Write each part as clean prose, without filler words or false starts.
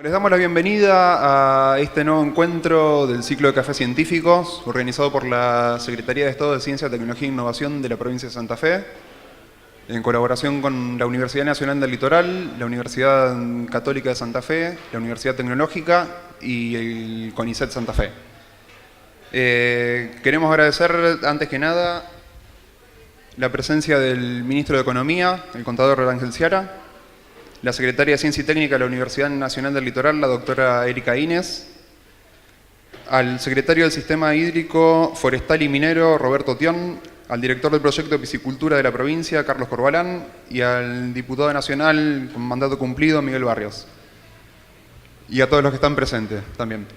Les damos la bienvenida a este nuevo encuentro del ciclo de cafés científicos organizado por la Secretaría de Estado de Ciencia, Tecnología e Innovación de la provincia de Santa Fe, en colaboración con la Universidad Nacional del Litoral, la Universidad Católica de Santa Fe, la Universidad Tecnológica y el CONICET Santa Fe. Queremos agradecer antes que nada la presencia del Ministro de Economía, el contador Ángel Ciara, la Secretaria de Ciencia y Técnica de la Universidad Nacional del Litoral, la doctora Erika Ines, al Secretario del Sistema Hídrico, Forestal y Minero, Roberto Tión, al Director del Proyecto de Piscicultura de la provincia, Carlos Corbalán, y al Diputado Nacional con mandato cumplido, Miguel Barrios. Y a todos los que están presentes también.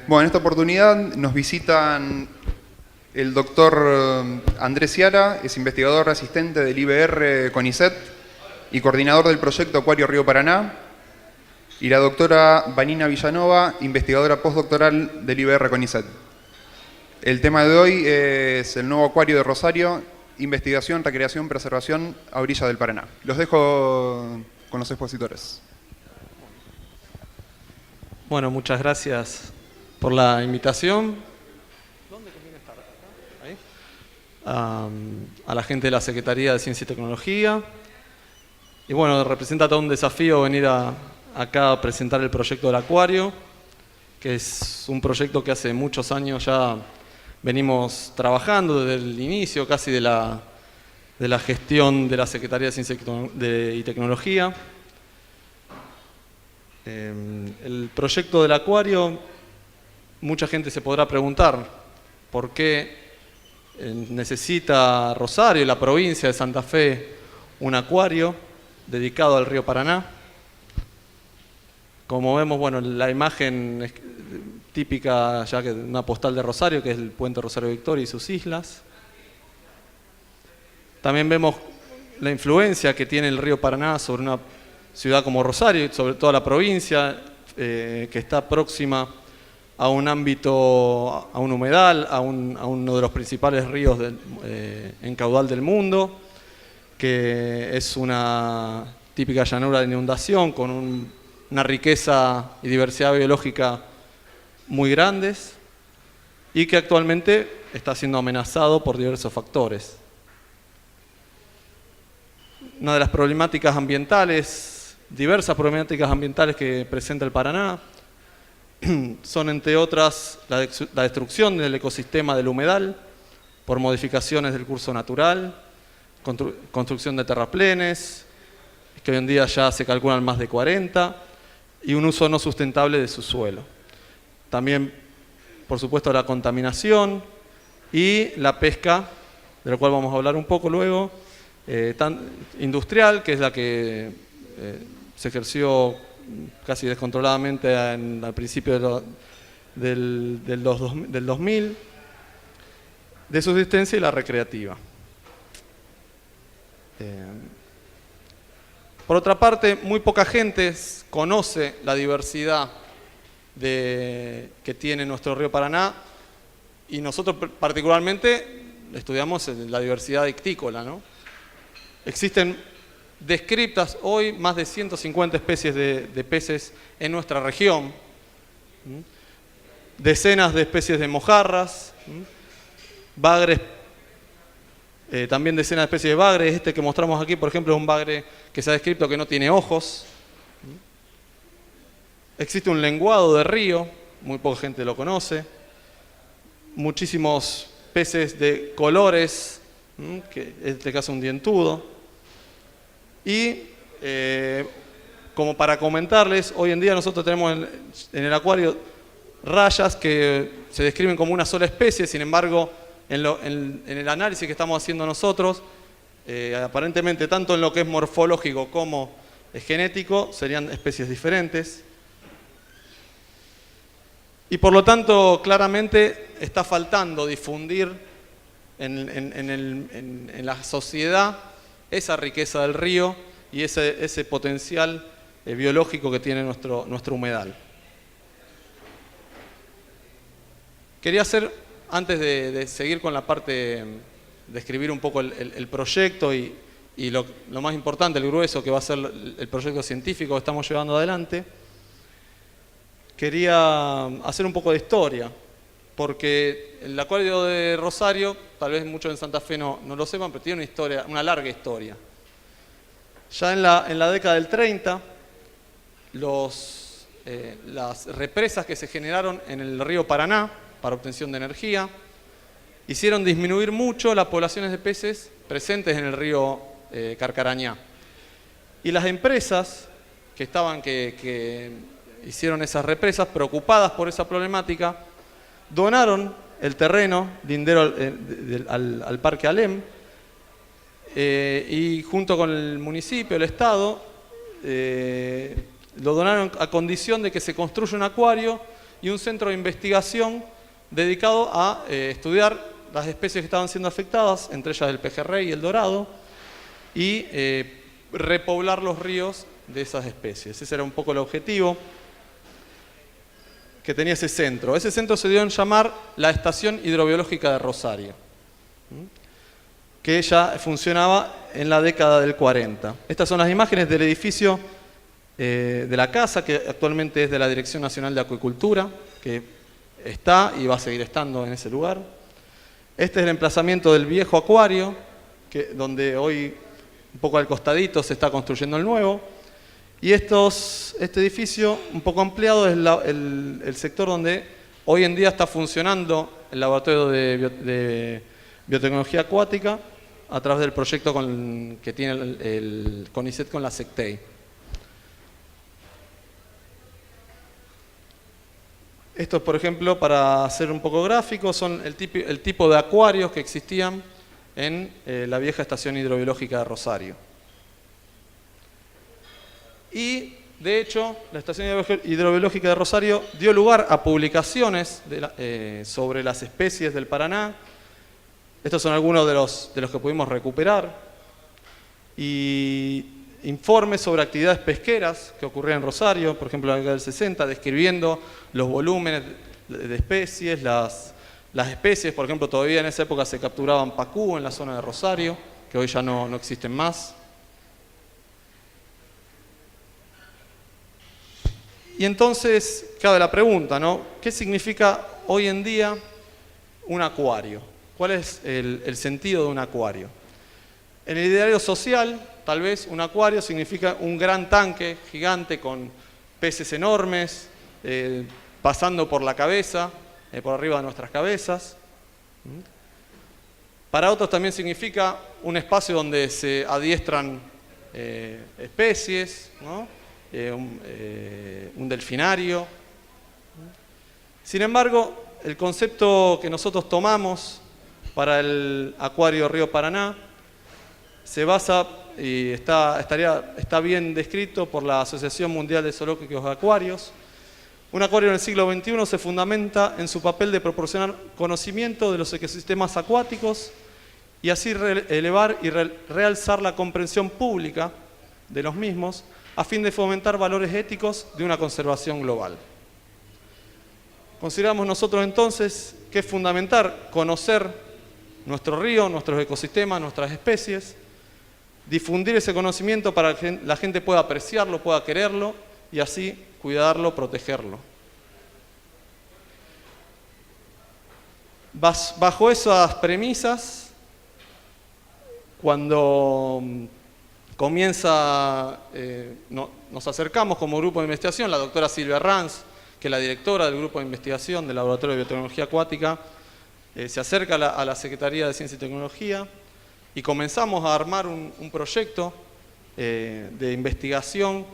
Bueno, en esta oportunidad nos visitan el doctor Andrés Ciara, es investigador asistente del IBR CONICET, y coordinador del proyecto Acuario Río Paraná, y la doctora Vanina Villanova, investigadora postdoctoral del IBR CONICET. El tema de hoy es el nuevo acuario de Rosario, investigación, recreación, preservación a orilla del Paraná. Los dejo con los expositores. Bueno, muchas gracias por la invitación. ¿Dónde conviene estar? Ahí. A la gente de la Secretaría de Ciencia y Tecnología. Y bueno, representa todo un desafío venir acá a presentar el proyecto del acuario, que es un proyecto que hace muchos años ya venimos trabajando desde el inicio casi de la gestión de la Secretaría de Ciencia y Tecnología. El proyecto del acuario, mucha gente se podrá preguntar por qué necesita Rosario y la provincia de Santa Fe un acuario dedicado al río Paraná. Como vemos, bueno, la imagen es típica ya que de una postal de Rosario, que es el puente Rosario Victoria y sus islas. También vemos la influencia que tiene el río Paraná sobre una ciudad como Rosario y sobre toda la provincia, que está próxima a un ámbito, a un humedal, a uno de los principales ríos en caudal del mundo, que es una típica llanura de inundación con una riqueza y diversidad biológica muy grandes y que actualmente está siendo amenazado por diversos factores. Una de las problemáticas ambientales, diversas problemáticas ambientales que presenta el Paraná, son entre otras la destrucción del ecosistema del humedal por modificaciones del curso natural, construcción de terraplenes, que hoy en día ya se calculan más de 40, y un uso no sustentable de su suelo. También, por supuesto, la contaminación y la pesca, de la cual vamos a hablar un poco luego, industrial, que es la que se ejerció casi descontroladamente al principio del 2000, de subsistencia y la recreativa. Por otra parte, muy poca gente conoce la diversidad que tiene nuestro río Paraná, y nosotros particularmente estudiamos la diversidad ictícola, ¿no? Existen descriptas hoy más de 150 especies de peces en nuestra región, decenas de especies de mojarras, bagres. También decenas de especies de bagres. Este que mostramos aquí, por ejemplo, es un bagre que se ha descrito que no tiene ojos. Existe un lenguado de río, muy poca gente lo conoce. Muchísimos peces de colores, que en este caso un dientudo. Y como para comentarles, hoy en día nosotros tenemos en el acuario rayas que se describen como una sola especie, sin embargo, en el análisis que estamos haciendo nosotros, aparentemente tanto en lo que es morfológico como genético, serían especies diferentes. Y por lo tanto, claramente está faltando difundir en la sociedad esa riqueza del río y ese potencial biológico que tiene nuestro humedal. Quería antes de seguir con la parte de escribir un poco el proyecto y lo más importante, el grueso que va a ser el proyecto científico que estamos llevando adelante, quería hacer un poco de historia, porque el acuario de Rosario, tal vez muchos en Santa Fe no lo sepan, pero tiene una historia, una larga historia. Ya en la década del 30, las represas que se generaron en el río Paraná para obtención de energía hicieron disminuir mucho las poblaciones de peces presentes en el río Carcarañá. Y las empresas que hicieron esas represas, preocupadas por esa problemática, donaron el terreno lindero al Parque Alem, y junto con el municipio, el Estado, lo donaron a condición de que se construya un acuario y un centro de investigación dedicado a estudiar las especies que estaban siendo afectadas, entre ellas el pejerrey y el dorado, y repoblar los ríos de esas especies. Ese era un poco el objetivo que tenía ese centro. Ese centro se dio en llamar la Estación Hidrobiológica de Rosario, que ya funcionaba en la década del 40. Estas son las imágenes del edificio de la casa, que actualmente es de la Dirección Nacional de Acuicultura, que está y va a seguir estando en ese lugar. Este es el emplazamiento del viejo acuario, donde hoy, un poco al costadito, se está construyendo el nuevo. Y este edificio, un poco ampliado, es el sector donde hoy en día está funcionando el laboratorio de biotecnología acuática a través del proyecto que tiene el CONICET con la SECTEI. Estos, por ejemplo, para ser un poco gráficos, son el tipo de acuarios que existían en la vieja Estación Hidrobiológica de Rosario. Y, de hecho, la Estación Hidrobiológica de Rosario dio lugar a publicaciones sobre las especies del Paraná. Estos son algunos de los que pudimos recuperar. Y informes sobre actividades pesqueras que ocurrían en Rosario, por ejemplo en la década del 60, describiendo los volúmenes de especies, las especies, por ejemplo, todavía en esa época se capturaban pacú en la zona de Rosario, que hoy ya no existen más. Y entonces cabe la pregunta, ¿no? ¿Qué significa hoy en día un acuario? ¿Cuál es el sentido de un acuario? En el ideario social, tal vez un acuario significa un gran tanque gigante con peces enormes, pasando por la cabeza, por arriba de nuestras cabezas. Para otros también significa un espacio donde se adiestran especies, ¿no? Un delfinario. Sin embargo, el concepto que nosotros tomamos para el acuario Río Paraná se basa y está bien descrito por la Asociación Mundial de Zoológicos de Acuarios. Un acuario en el siglo XXI se fundamenta en su papel de proporcionar conocimiento de los ecosistemas acuáticos y así elevar y realzar la comprensión pública de los mismos a fin de fomentar valores éticos de una conservación global. Consideramos nosotros entonces que es fundamental conocer nuestro río, nuestros ecosistemas, nuestras especies, difundir ese conocimiento para que la gente pueda apreciarlo, pueda quererlo y así cuidarlo, protegerlo. Bajo esas premisas, cuando nos acercamos como grupo de investigación, la doctora Silvia Ranz, que es la directora del grupo de investigación del Laboratorio de Biotecnología Acuática, se acerca a la Secretaría de Ciencia y Tecnología y comenzamos a armar un proyecto de investigación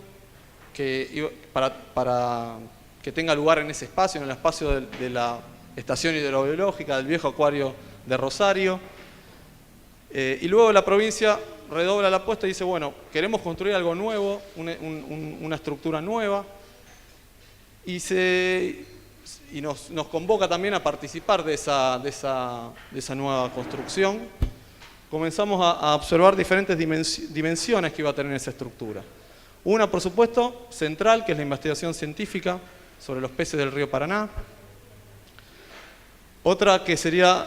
para que tenga lugar en ese espacio, en el espacio de la Estación Hidrobiológica del viejo acuario de Rosario. Y luego la provincia redobla la apuesta y dice, bueno, queremos construir algo nuevo, una estructura nueva, y nos convoca también a participar de esa nueva construcción. Comenzamos a observar diferentes dimensiones que iba a tener esa estructura. Una, por supuesto, central, que es la investigación científica sobre los peces del río Paraná. Otra que sería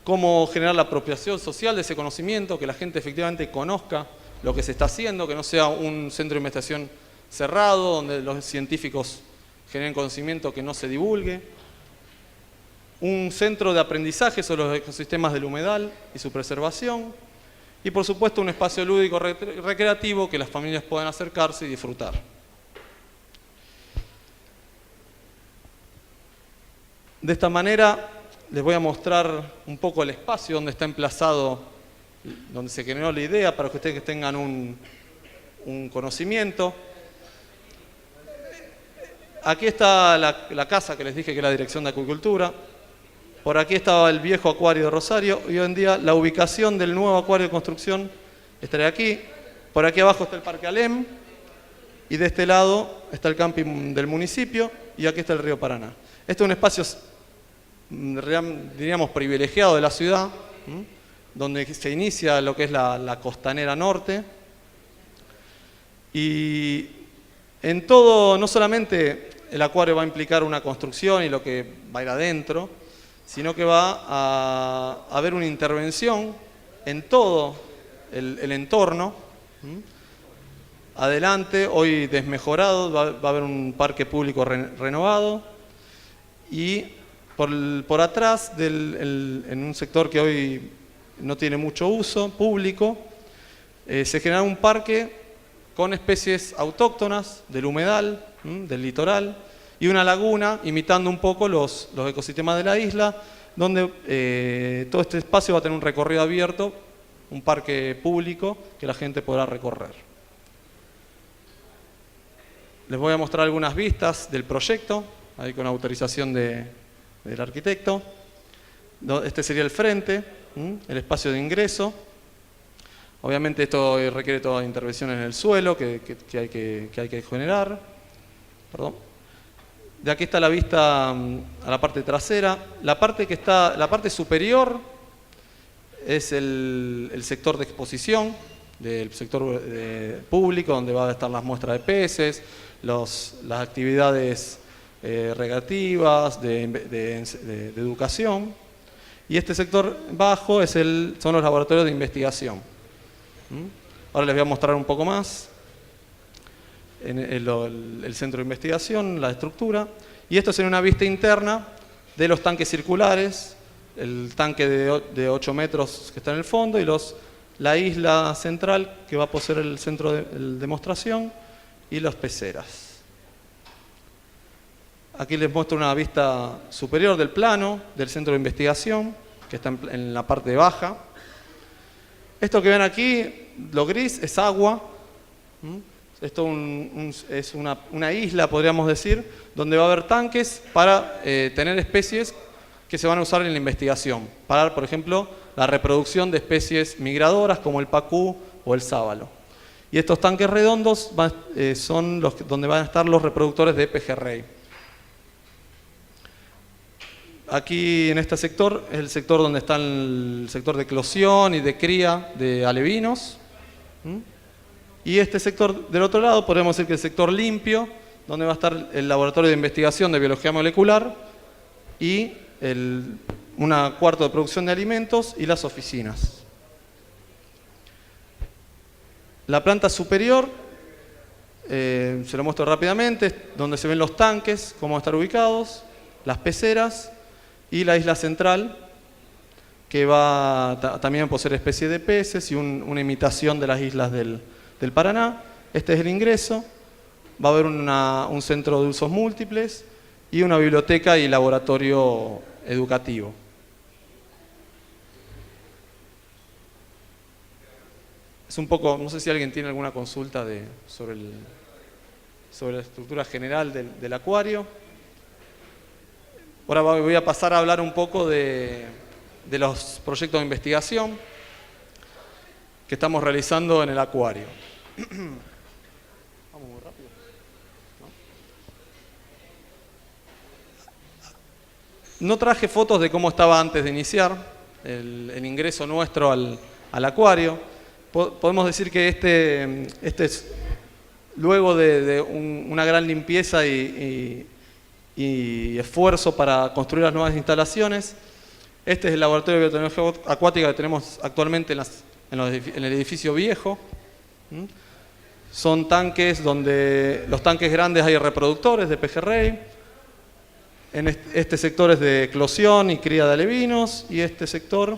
cómo generar la apropiación social de ese conocimiento, que la gente efectivamente conozca lo que se está haciendo, que no sea un centro de investigación cerrado, donde los científicos generen conocimiento que no se divulgue. Un centro de aprendizaje sobre los ecosistemas del humedal y su preservación. Y por supuesto un espacio lúdico recreativo que las familias puedan acercarse y disfrutar. De esta manera les voy a mostrar un poco el espacio donde está emplazado, donde se generó la idea, para que ustedes tengan un conocimiento. Aquí está la casa que les dije que es la Dirección de Acuicultura. Por aquí estaba el viejo acuario de Rosario y hoy en día la ubicación del nuevo acuario de construcción estaría aquí. Por aquí abajo está el Parque Alem y de este lado está el camping del municipio y aquí está el río Paraná. Este es un espacio, diríamos, privilegiado de la ciudad, donde se inicia lo que es la costanera norte. Y en todo, no solamente el acuario va a implicar una construcción y lo que va a ir adentro, sino que va a haber una intervención en todo el entorno. Adelante, hoy desmejorado, va a haber un parque público renovado y por atrás, en un sector que hoy no tiene mucho uso público, se genera un parque con especies autóctonas del humedal, del litoral, y una laguna imitando un poco los ecosistemas de la isla, donde todo este espacio va a tener un recorrido abierto, un parque público que la gente podrá recorrer. Les voy a mostrar algunas vistas del proyecto, ahí con autorización del arquitecto. Este sería el frente, el espacio de ingreso. Obviamente esto requiere toda intervención en el suelo que hay que generar. Perdón. De aquí está la vista a la parte trasera. La parte superior es el sector de exposición, del sector público, donde van a estar las muestras de peces, las actividades recreativas, de educación. Y este sector bajo son los laboratorios de investigación. Ahora les voy a mostrar un poco más. El centro de investigación, la estructura, y esto sería una vista interna de los tanques circulares, el tanque de 8 metros que está en el fondo y la isla central que va a poseer el centro de demostración y las peceras. Aquí les muestro una vista superior del plano del centro de investigación que está en la parte baja. Esto que ven aquí, lo gris, es agua. Esto es una isla, podríamos decir, donde va a haber tanques para tener especies que se van a usar en la investigación. Para, por ejemplo, la reproducción de especies migradoras como el pacú o el sábalo. Y estos tanques redondos son donde van a estar los reproductores de pejerrey. Aquí en este sector es el sector donde está el sector de eclosión y de cría de alevinos. Y este sector del otro lado, podemos decir que el sector limpio, donde va a estar el laboratorio de investigación de biología molecular y un cuarto de producción de alimentos y las oficinas. La planta superior, se lo muestro rápidamente, donde se ven los tanques, cómo van a estar ubicados, las peceras y la isla central, que va también a poseer especies de peces y una imitación de las islas del Paraná. Este es el ingreso. Va a haber un centro de usos múltiples y una biblioteca y laboratorio educativo. Es un poco, no sé si alguien tiene alguna consulta sobre la estructura general del acuario. Ahora voy a pasar a hablar un poco de los proyectos de investigación que estamos realizando en el acuario. Vamos muy rápido. No traje fotos de cómo estaba antes de iniciar el ingreso nuestro al acuario. Podemos decir que este es luego de una gran limpieza y esfuerzo para construir las nuevas instalaciones. Este es el laboratorio de biotecnología acuática que tenemos actualmente en el edificio viejo. Son tanques donde los tanques grandes hay reproductores de pejerrey. En este sector es de eclosión y cría de alevinos, y este sector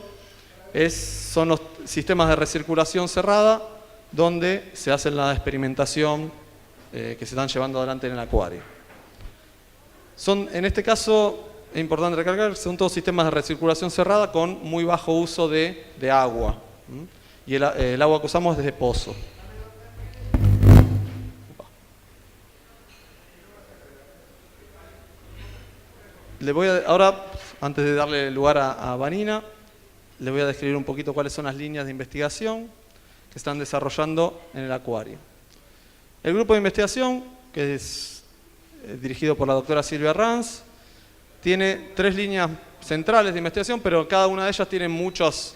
son los sistemas de recirculación cerrada donde se hace la experimentación que se están llevando adelante en el acuario. En este caso, es importante recalcar, son todos sistemas de recirculación cerrada con muy bajo uso de agua. Y el agua que usamos es de pozo. Ahora, antes de darle lugar a Vanina, le voy a describir un poquito cuáles son las líneas de investigación que están desarrollando en el acuario. El grupo de investigación, que es dirigido por la doctora Silvia Ranz, tiene 3 líneas centrales de investigación, pero cada una de ellas tiene muchos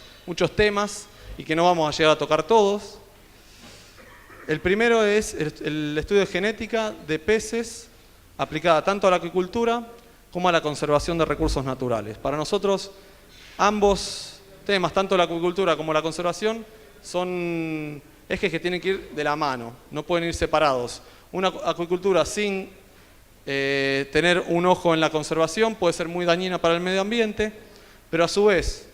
temas y que no vamos a llegar a tocar todos. El primero es el estudio de genética de peces aplicada tanto a la acuicultura como a la conservación de recursos naturales. Para nosotros, ambos temas, tanto la acuicultura como la conservación, son ejes que tienen que ir de la mano, no pueden ir separados. Una acuicultura sin tener un ojo en la conservación puede ser muy dañina para el medio ambiente, pero a su vez,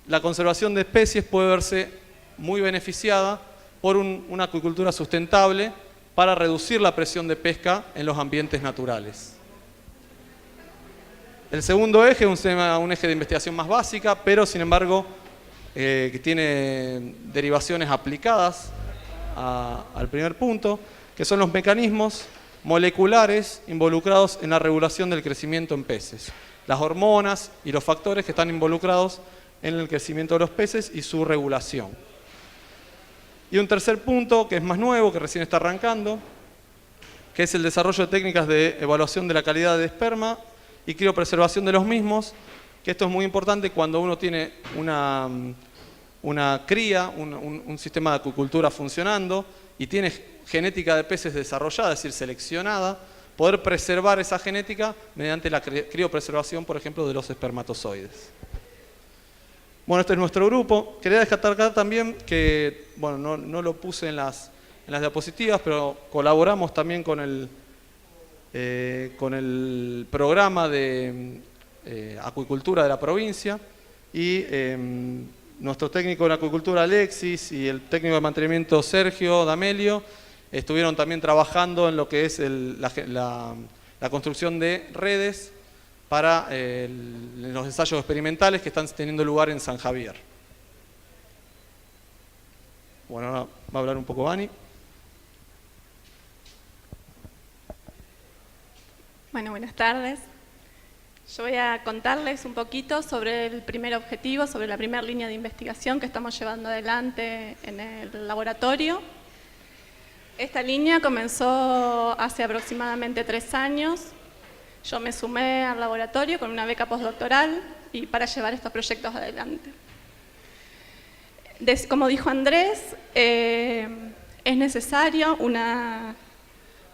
la conservación de especies puede verse muy beneficiada por una acuicultura sustentable para reducir la presión de pesca en los ambientes naturales. El segundo eje es un eje de investigación más básica, pero sin embargo que tiene derivaciones aplicadas al primer punto, que son los mecanismos moleculares involucrados en la regulación del crecimiento en peces, las hormonas y los factores que están involucrados en el crecimiento de los peces y su regulación. Y un tercer punto, que es más nuevo, que recién está arrancando, que es el desarrollo de técnicas de evaluación de la calidad de esperma y criopreservación de los mismos, que esto es muy importante cuando uno tiene una cría, un sistema de acuicultura funcionando y tiene genética de peces desarrollada, es decir, seleccionada, poder preservar esa genética mediante la criopreservación, por ejemplo, de los espermatozoides. Bueno, este es nuestro grupo. Quería destacar también que, bueno, no lo puse en las diapositivas, pero colaboramos también con el programa de acuicultura de la provincia y nuestro técnico de acuicultura Alexis y el técnico de mantenimiento Sergio D'Amelio estuvieron también trabajando en lo que es la construcción de redes para los ensayos experimentales que están teniendo lugar en San Javier. Bueno, ahora va a hablar un poco Vani. Bueno, buenas tardes. Yo voy a contarles un poquito sobre el primer objetivo, sobre la primera línea de investigación que estamos llevando adelante en el laboratorio. Esta línea comenzó hace aproximadamente 3 años. Yo me sumé al laboratorio con una beca postdoctoral y para llevar estos proyectos adelante. Como dijo Andrés, es necesario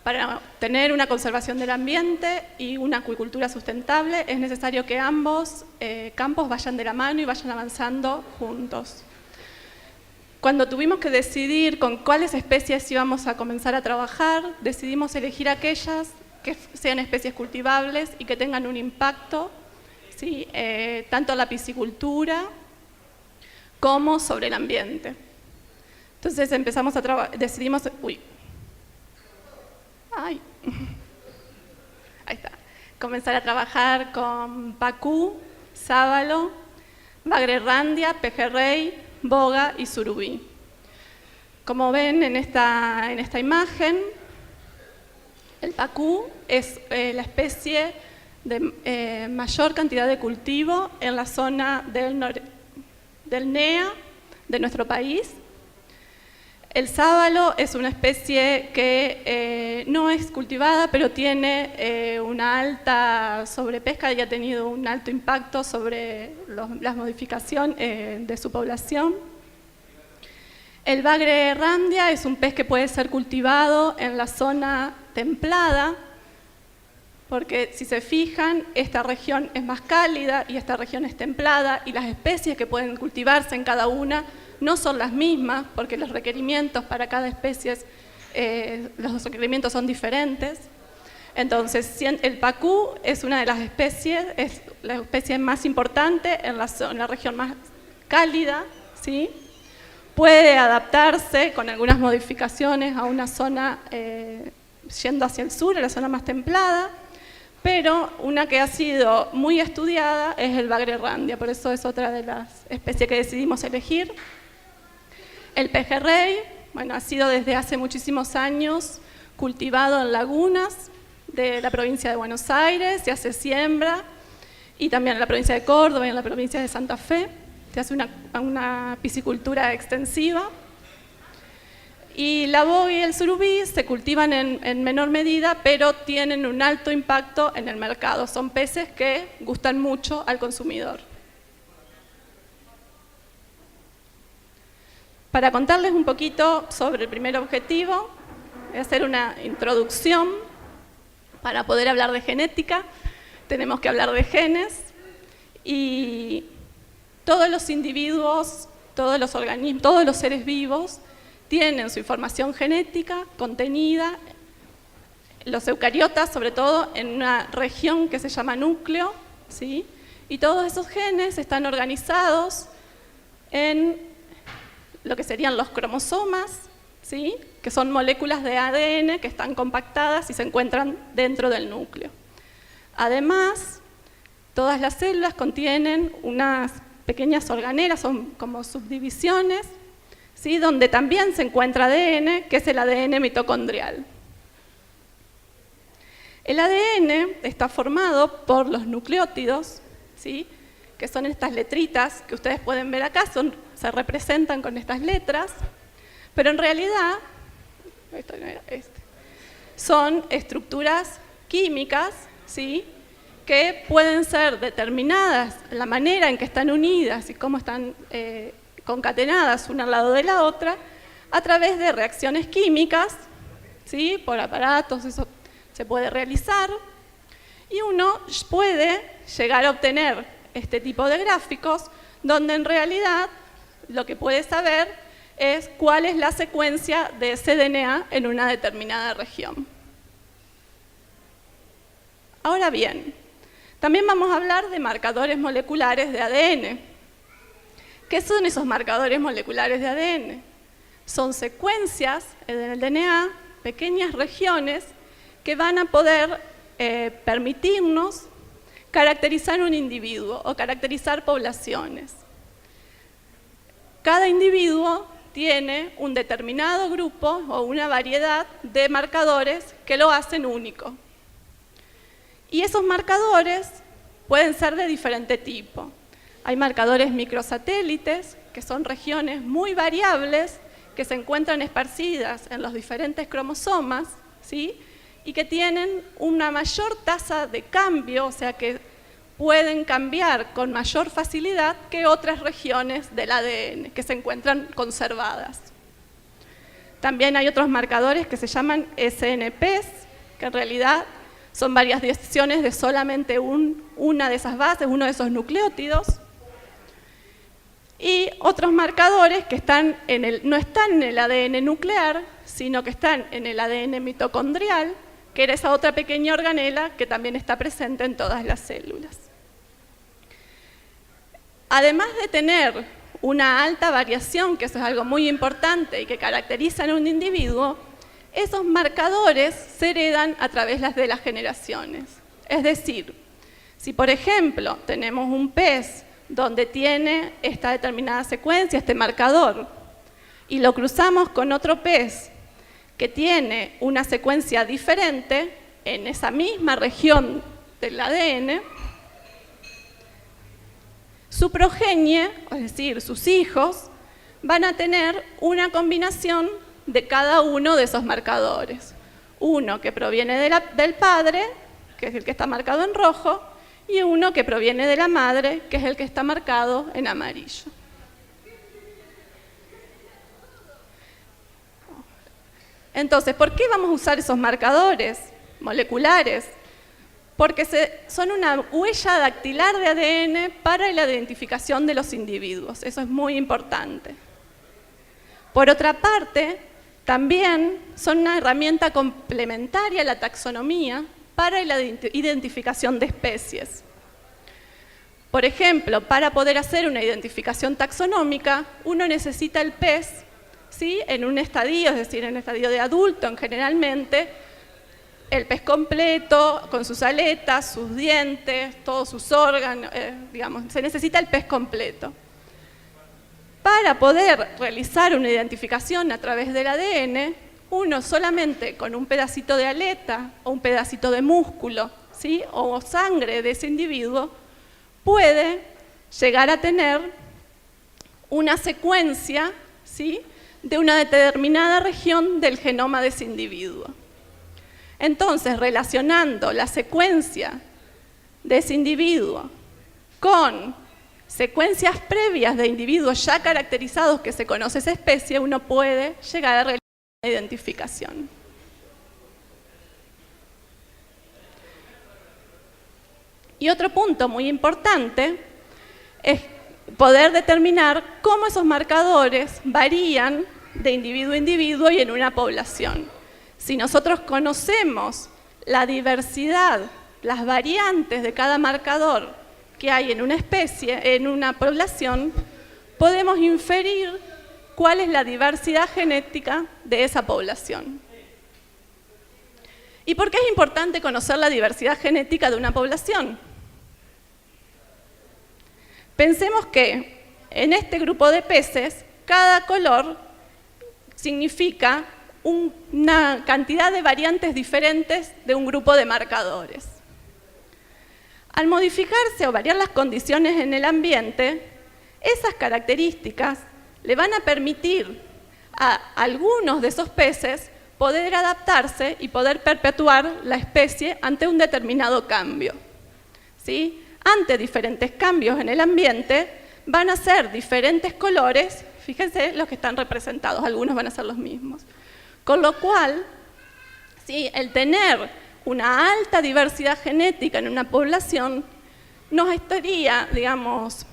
para tener una conservación del ambiente y una acuicultura sustentable, es necesario que ambos campos vayan de la mano y vayan avanzando juntos. Cuando tuvimos que decidir con cuáles especies íbamos a comenzar a trabajar, decidimos elegir aquellas que sean especies cultivables y que tengan un impacto, ¿sí? Tanto en la piscicultura como sobre el ambiente. Entonces decidimos... Ahí está. Comenzar a trabajar con pacú, sábalo, bagrerrandia, pejerrey, boga y surubí. Como ven en esta imagen, el pacú es la especie de mayor cantidad de cultivo en la zona del NEA de nuestro país. El sábalo es una especie que no es cultivada, pero tiene una alta sobrepesca y ha tenido un alto impacto sobre la modificación de su población. El bagre randia es un pez que puede ser cultivado en la zona templada, porque si se fijan, esta región es más cálida y esta región es templada, y las especies que pueden cultivarse en cada una no son las mismas, porque los requerimientos para cada especie los requerimientos son diferentes. Entonces, el pacú es una de las especies, es la especie más importante en la región más cálida, ¿sí? Puede adaptarse con algunas modificaciones a una zona yendo hacia el sur, a la zona más templada, pero una que ha sido muy estudiada es el Bagrerrandia, por eso es otra de las especies que decidimos elegir. El pejerrey, bueno, ha sido desde hace muchísimos años cultivado en lagunas de la provincia de Buenos Aires, se hace siembra, y también en la provincia de Córdoba y en la provincia de Santa Fe, se hace una piscicultura extensiva. Y la boga y el surubí se cultivan en menor medida, pero tienen un alto impacto en el mercado. Son peces que gustan mucho al consumidor. Para contarles un poquito sobre el primer objetivo, voy a hacer una introducción. Para poder hablar de genética, tenemos que hablar de genes, y todos los individuos, todos los organismos, todos los seres vivos tienen su información genética contenida, los eucariotas sobre todo, en una región que se llama núcleo, ¿sí? Y todos esos genes están organizados en lo que serían los cromosomas, ¿sí? Que son moléculas de ADN que están compactadas y se encuentran dentro del núcleo. Además, todas las células contienen unas pequeñas organelas, son como subdivisiones, ¿sí? Donde también se encuentra ADN, que es el ADN mitocondrial. El ADN está formado por los nucleótidos, ¿sí? Que son estas letritas que ustedes pueden ver acá, se representan con estas letras, pero en realidad son estructuras químicas, ¿sí? Que pueden ser determinadas, la manera en que están unidas y cómo están concatenadas una al lado de la otra, a través de reacciones químicas, ¿sí? Por aparatos, eso se puede realizar, y uno puede llegar a obtener este tipo de gráficos, donde en realidad lo que puede saber es cuál es la secuencia de ese DNA en una determinada región. Ahora bien, también vamos a hablar de marcadores moleculares de ADN. ¿Qué son esos marcadores moleculares de ADN? Son secuencias en el DNA, pequeñas regiones que van a poder permitirnos caracterizar un individuo o caracterizar poblaciones. Cada individuo tiene un determinado grupo o una variedad de marcadores que lo hacen único. Y esos marcadores pueden ser de diferente tipo. Hay marcadores microsatélites, que son regiones muy variables, que se encuentran esparcidas en los diferentes cromosomas, ¿sí? Y que tienen una mayor tasa de cambio, o sea que pueden cambiar con mayor facilidad que otras regiones del ADN, que se encuentran conservadas. También hay otros marcadores que se llaman SNPs, que en realidad son variaciones de solamente una de esas bases, uno de esos nucleótidos. Y otros marcadores que no están en el ADN nuclear, sino que están en el ADN mitocondrial, que era esa otra pequeña organela que también está presente en todas las células. Además de tener una alta variación, que eso es algo muy importante y que caracteriza a un individuo, esos marcadores se heredan a través de las generaciones. Es decir, si por ejemplo tenemos un pez donde tiene esta determinada secuencia, este marcador, y lo cruzamos con otro pez que tiene una secuencia diferente en esa misma región del ADN, su progenie, es decir, sus hijos, van a tener una combinación de cada uno de esos marcadores. Uno que proviene del padre, que es el que está marcado en rojo, y uno que proviene de la madre, que es el que está marcado en amarillo. Entonces, ¿por qué vamos a usar esos marcadores moleculares? Porque son una huella dactilar de ADN para la identificación de los individuos. Eso es muy importante. Por otra parte, También son una herramienta complementaria a la taxonomía para la identificación de especies. Por ejemplo, para poder hacer una identificación taxonómica, uno necesita el pez, ¿sí?, en un estadio, es decir, en un estadio de adulto, generalmente, el pez completo, con sus aletas, sus dientes, todos sus órganos, digamos, se necesita el pez completo. Para poder realizar una identificación a través del ADN, uno solamente con un pedacito de aleta o un pedacito de músculo, ¿sí?, o sangre de ese individuo, puede llegar a tener una secuencia, ¿sí?, de una determinada región del genoma de ese individuo. Entonces, relacionando la secuencia de ese individuo con secuencias previas de individuos ya caracterizados que se conoce esa especie, uno puede llegar a realizar una identificación. Y otro punto muy importante es poder determinar cómo esos marcadores varían de individuo a individuo y en una población. Si nosotros conocemos la diversidad, las variantes de cada marcador que hay en una especie, en una población, podemos inferir cuál es la diversidad genética de esa población. ¿Y por qué es importante conocer la diversidad genética de una población? Pensemos que en este grupo de peces, cada color significa una cantidad de variantes diferentes de un grupo de marcadores. Al modificarse o variar las condiciones en el ambiente, esas características le van a permitir a algunos de esos peces poder adaptarse y poder perpetuar la especie ante un determinado cambio, ¿sí? Ante diferentes cambios en el ambiente, van a ser diferentes colores, fíjense los que están representados, algunos van a ser los mismos. Con lo cual, ¿sí?, el tener una alta diversidad genética en una población nos estaría, digamos,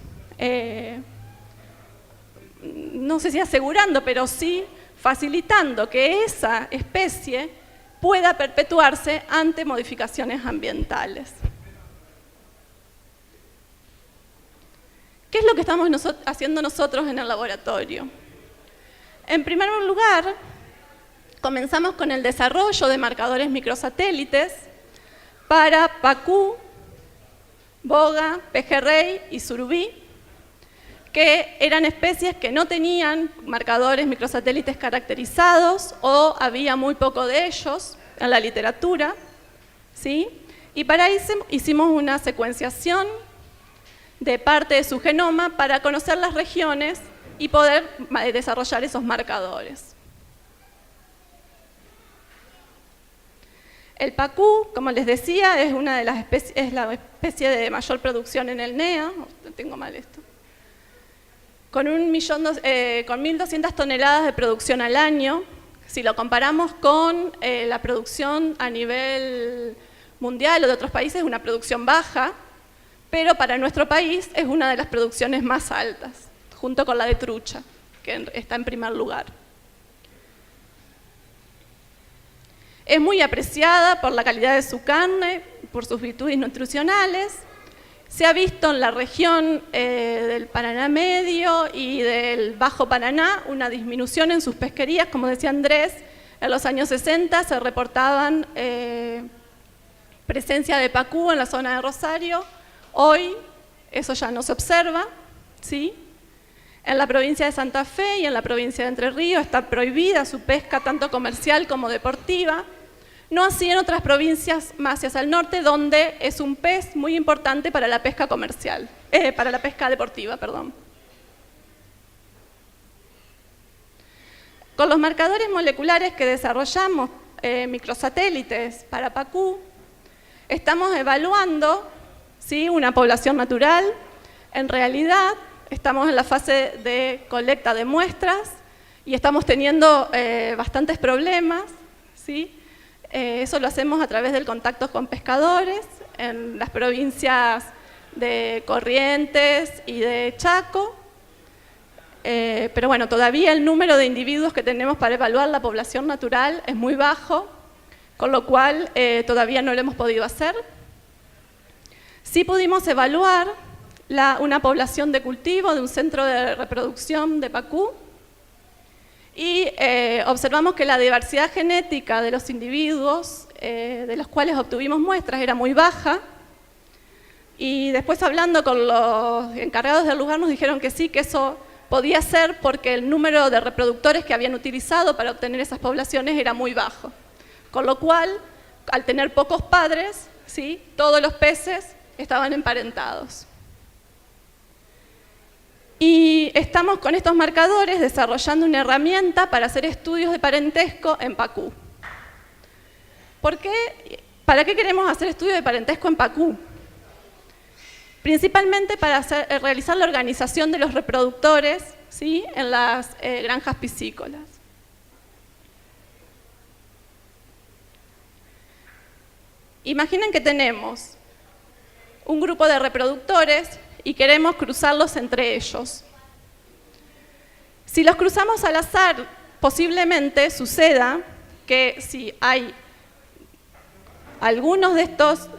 no sé si asegurando, pero sí facilitando que esa especie pueda perpetuarse ante modificaciones ambientales. ¿Qué es lo que estamos haciendo nosotros en el laboratorio? En primer lugar, comenzamos con el desarrollo de marcadores microsatélites para pacú, boga, pejerrey y surubí, que eran especies que no tenían marcadores microsatélites caracterizados o había muy poco de ellos en la literatura, ¿sí? Y para eso hicimos una secuenciación de parte de su genoma para conocer las regiones y poder desarrollar esos marcadores. El pacú, como les decía, es una de las especies, es la especie de mayor producción en el NEA, tengo mal esto, con 1.200.000 toneladas de producción al año. Si lo comparamos con la producción a nivel mundial o de otros países, es una producción baja, pero para nuestro país es una de las producciones más altas, junto con la de trucha, que está en primer lugar. Es muy apreciada por la calidad de su carne, por sus virtudes nutricionales. Se ha visto en la región del Paraná Medio y del Bajo Paraná una disminución en sus pesquerías, como decía Andrés, en los años 60 se reportaban presencia de pacú en la zona de Rosario. Hoy eso ya no se observa, ¿sí? En la provincia de Santa Fe y en la provincia de Entre Ríos está prohibida su pesca tanto comercial como deportiva. No así en otras provincias más hacia el norte, donde es un pez muy importante para la pesca comercial, para la pesca deportiva, perdón. Con los marcadores moleculares que desarrollamos, microsatélites para pacú, estamos evaluando, ¿sí?, una población natural. En realidad, estamos en la fase de colecta de muestras y estamos teniendo bastantes problemas, ¿sí? Eso lo hacemos a través del contacto con pescadores en las provincias de Corrientes y de Chaco. pero bueno, todavía el número de individuos que tenemos para evaluar la población natural es muy bajo, con lo cual todavía no lo hemos podido hacer. Sí pudimos evaluar una población de cultivo de un centro de reproducción de Pacú y observamos que la diversidad genética de los individuos de los cuales obtuvimos muestras era muy baja, y después hablando con los encargados del lugar nos dijeron que sí, que eso podía ser porque el número de reproductores que habían utilizado para obtener esas poblaciones era muy bajo. Con lo cual, al tener pocos padres, ¿sí?, todos los peces estaban emparentados. Y estamos con estos marcadores desarrollando una herramienta para hacer estudios de parentesco en Pacú. ¿Para qué queremos hacer estudios de parentesco en Pacú? Principalmente para realizar la organización de los reproductores, ¿sí?, en las granjas piscícolas. Imaginen que tenemos un grupo de reproductores y queremos cruzarlos entre ellos. Si los cruzamos al azar, posiblemente suceda que si hay algunos de estos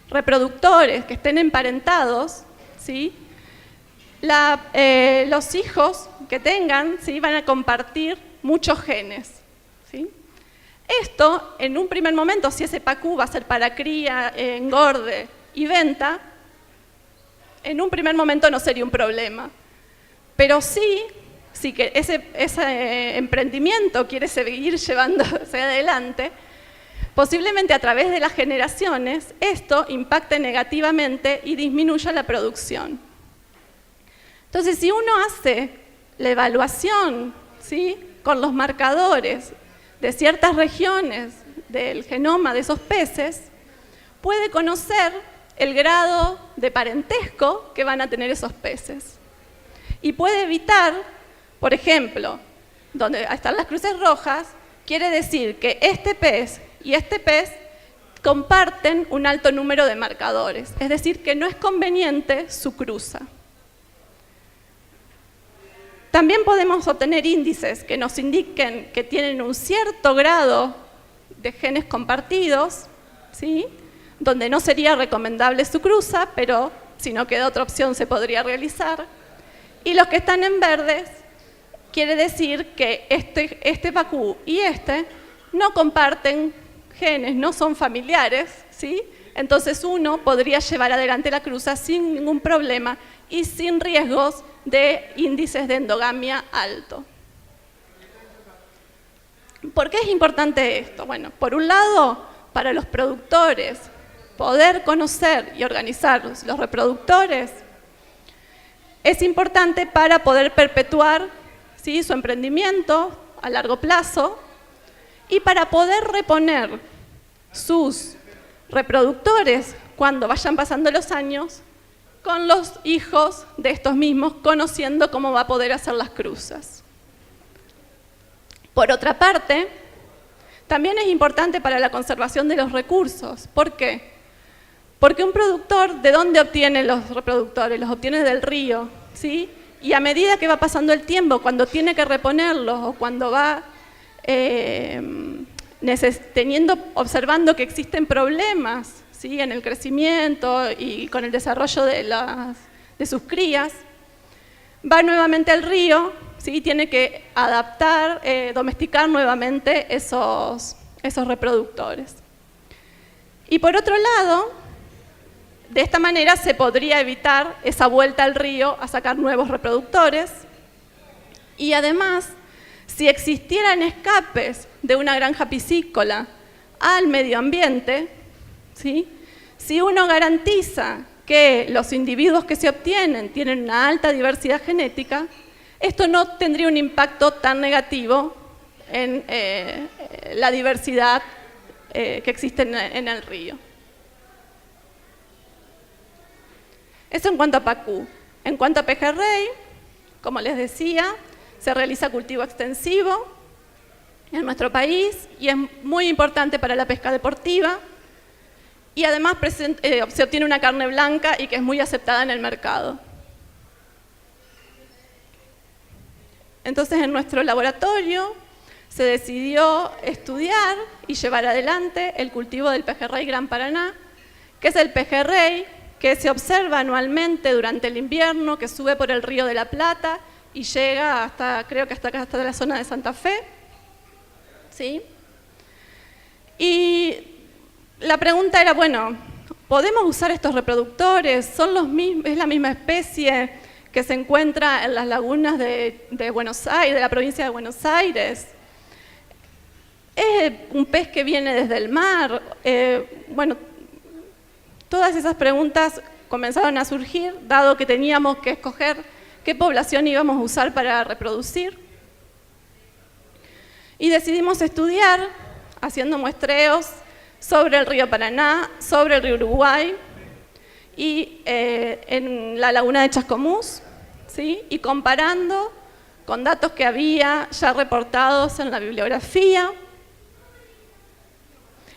reproductores que estén emparentados, ¿sí?, los hijos que tengan, ¿sí?, van a compartir muchos genes, ¿sí? Esto, en un primer momento, si ese Pacú va a ser para cría, engorde y venta, en un primer momento no sería un problema. Pero sí que ese emprendimiento quiere seguir llevándose adelante, posiblemente a través de las generaciones, esto impacte negativamente y disminuya la producción. Entonces, si uno hace la evaluación, ¿sí?, con los marcadores de ciertas regiones del genoma de esos peces, puede conocer el grado de parentesco que van a tener esos peces. Y puede evitar, por ejemplo, donde están las cruces rojas, quiere decir que este pez y este pez comparten un alto número de marcadores, es decir, que no es conveniente su cruza. También podemos obtener índices que nos indiquen que tienen un cierto grado de genes compartidos, ¿sí?, donde no sería recomendable su cruza, pero si no queda otra opción se podría realizar. Y los que están en verdes quiere decir que este Pacú y este no comparten genes, no son familiares, ¿sí? Entonces uno podría llevar adelante la cruza sin ningún problema y sin riesgos de índices de endogamia alto. ¿Por qué es importante esto? Bueno, por un lado, para los productores, poder conocer y organizar los reproductores es importante para poder perpetuar, ¿sí?, su emprendimiento a largo plazo y para poder reponer sus reproductores cuando vayan pasando los años con los hijos de estos mismos, conociendo cómo va a poder hacer las cruzas. Por otra parte, también es importante para la conservación de los recursos. ¿Por qué? Porque un productor, ¿de dónde obtiene los reproductores? Los obtiene del río, ¿sí? Y a medida que va pasando el tiempo, cuando tiene que reponerlos o cuando va observando que existen problemas, ¿sí?, en el crecimiento y con el desarrollo de sus crías, va nuevamente al río, ¿sí?, tiene que adaptar, domesticar nuevamente esos reproductores. Y por otro lado, de esta manera se podría evitar esa vuelta al río a sacar nuevos reproductores y además, si existieran escapes de una granja piscícola al medio ambiente, ¿sí?, si uno garantiza que los individuos que se obtienen tienen una alta diversidad genética, esto no tendría un impacto tan negativo en la diversidad que existe en el río. Eso en cuanto a Pacú. En cuanto a pejerrey, como les decía, se realiza cultivo extensivo en nuestro país y es muy importante para la pesca deportiva y además se obtiene una carne blanca y que es muy aceptada en el mercado. Entonces, en nuestro laboratorio se decidió estudiar y llevar adelante el cultivo del pejerrey Gran Paraná, que es el pejerrey que se observa anualmente durante el invierno, que sube por el Río de la Plata y llega hasta, creo que hasta acá, hasta la zona de Santa Fe. ¿Sí? Y la pregunta era, bueno, ¿podemos usar estos reproductores? ¿Son los mismos, es la misma especie que se encuentra en las lagunas de Buenos Aires, de la provincia de Buenos Aires? ¿Es un pez que viene desde el mar? Bueno, todas esas preguntas comenzaron a surgir, dado que teníamos que escoger qué población íbamos a usar para reproducir. Y decidimos estudiar, haciendo muestreos sobre el río Paraná, sobre el río Uruguay y en la laguna de Chascomús, ¿sí? Y comparando con datos que había ya reportados en la bibliografía.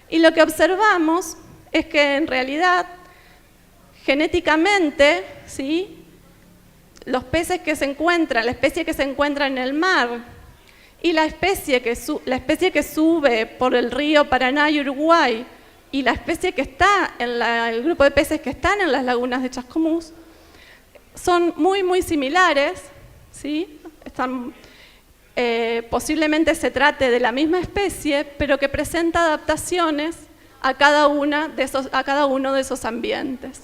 Y lo que observamos es que en realidad, genéticamente, ¿sí? Los peces que se encuentran, la especie que se encuentra en el mar y la especie que sube por el río Paraná y Uruguay y la especie que está en el grupo de peces que están en las lagunas de Chascomús son muy, muy similares, ¿sí? Posiblemente se trate de la misma especie, pero que presenta adaptaciones a cada uno de esos ambientes.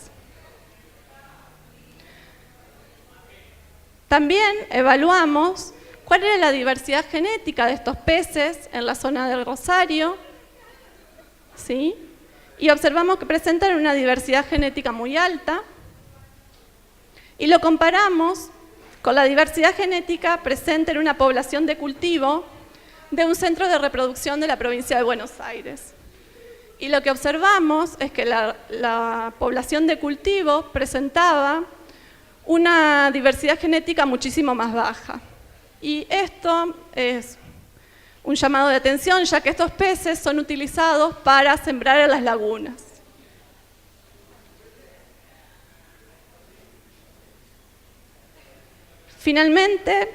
También evaluamos cuál era la diversidad genética de estos peces en la zona del Rosario, ¿sí? Y observamos que presentan una diversidad genética muy alta, y lo comparamos con la diversidad genética presente en una población de cultivo de un centro de reproducción de la provincia de Buenos Aires. Y lo que observamos es que la población de cultivo presentaba una diversidad genética muchísimo más baja. Y esto es un llamado de atención, ya que estos peces son utilizados para sembrar en las lagunas. Finalmente,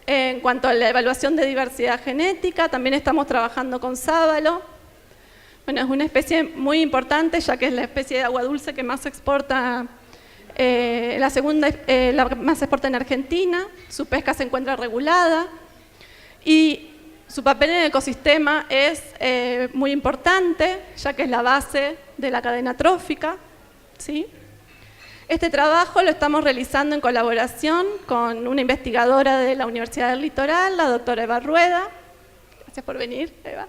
en cuanto a la evaluación de diversidad genética, también estamos trabajando con sábalo. Bueno, es una especie muy importante, ya que es la especie de agua dulce que más se exporta, la más se exporta en Argentina. Su pesca se encuentra regulada y su papel en el ecosistema es muy importante, ya que es la base de la cadena trófica, ¿sí? Este trabajo lo estamos realizando en colaboración con una investigadora de la Universidad del Litoral, la doctora Eva Rueda. Gracias por venir, Eva.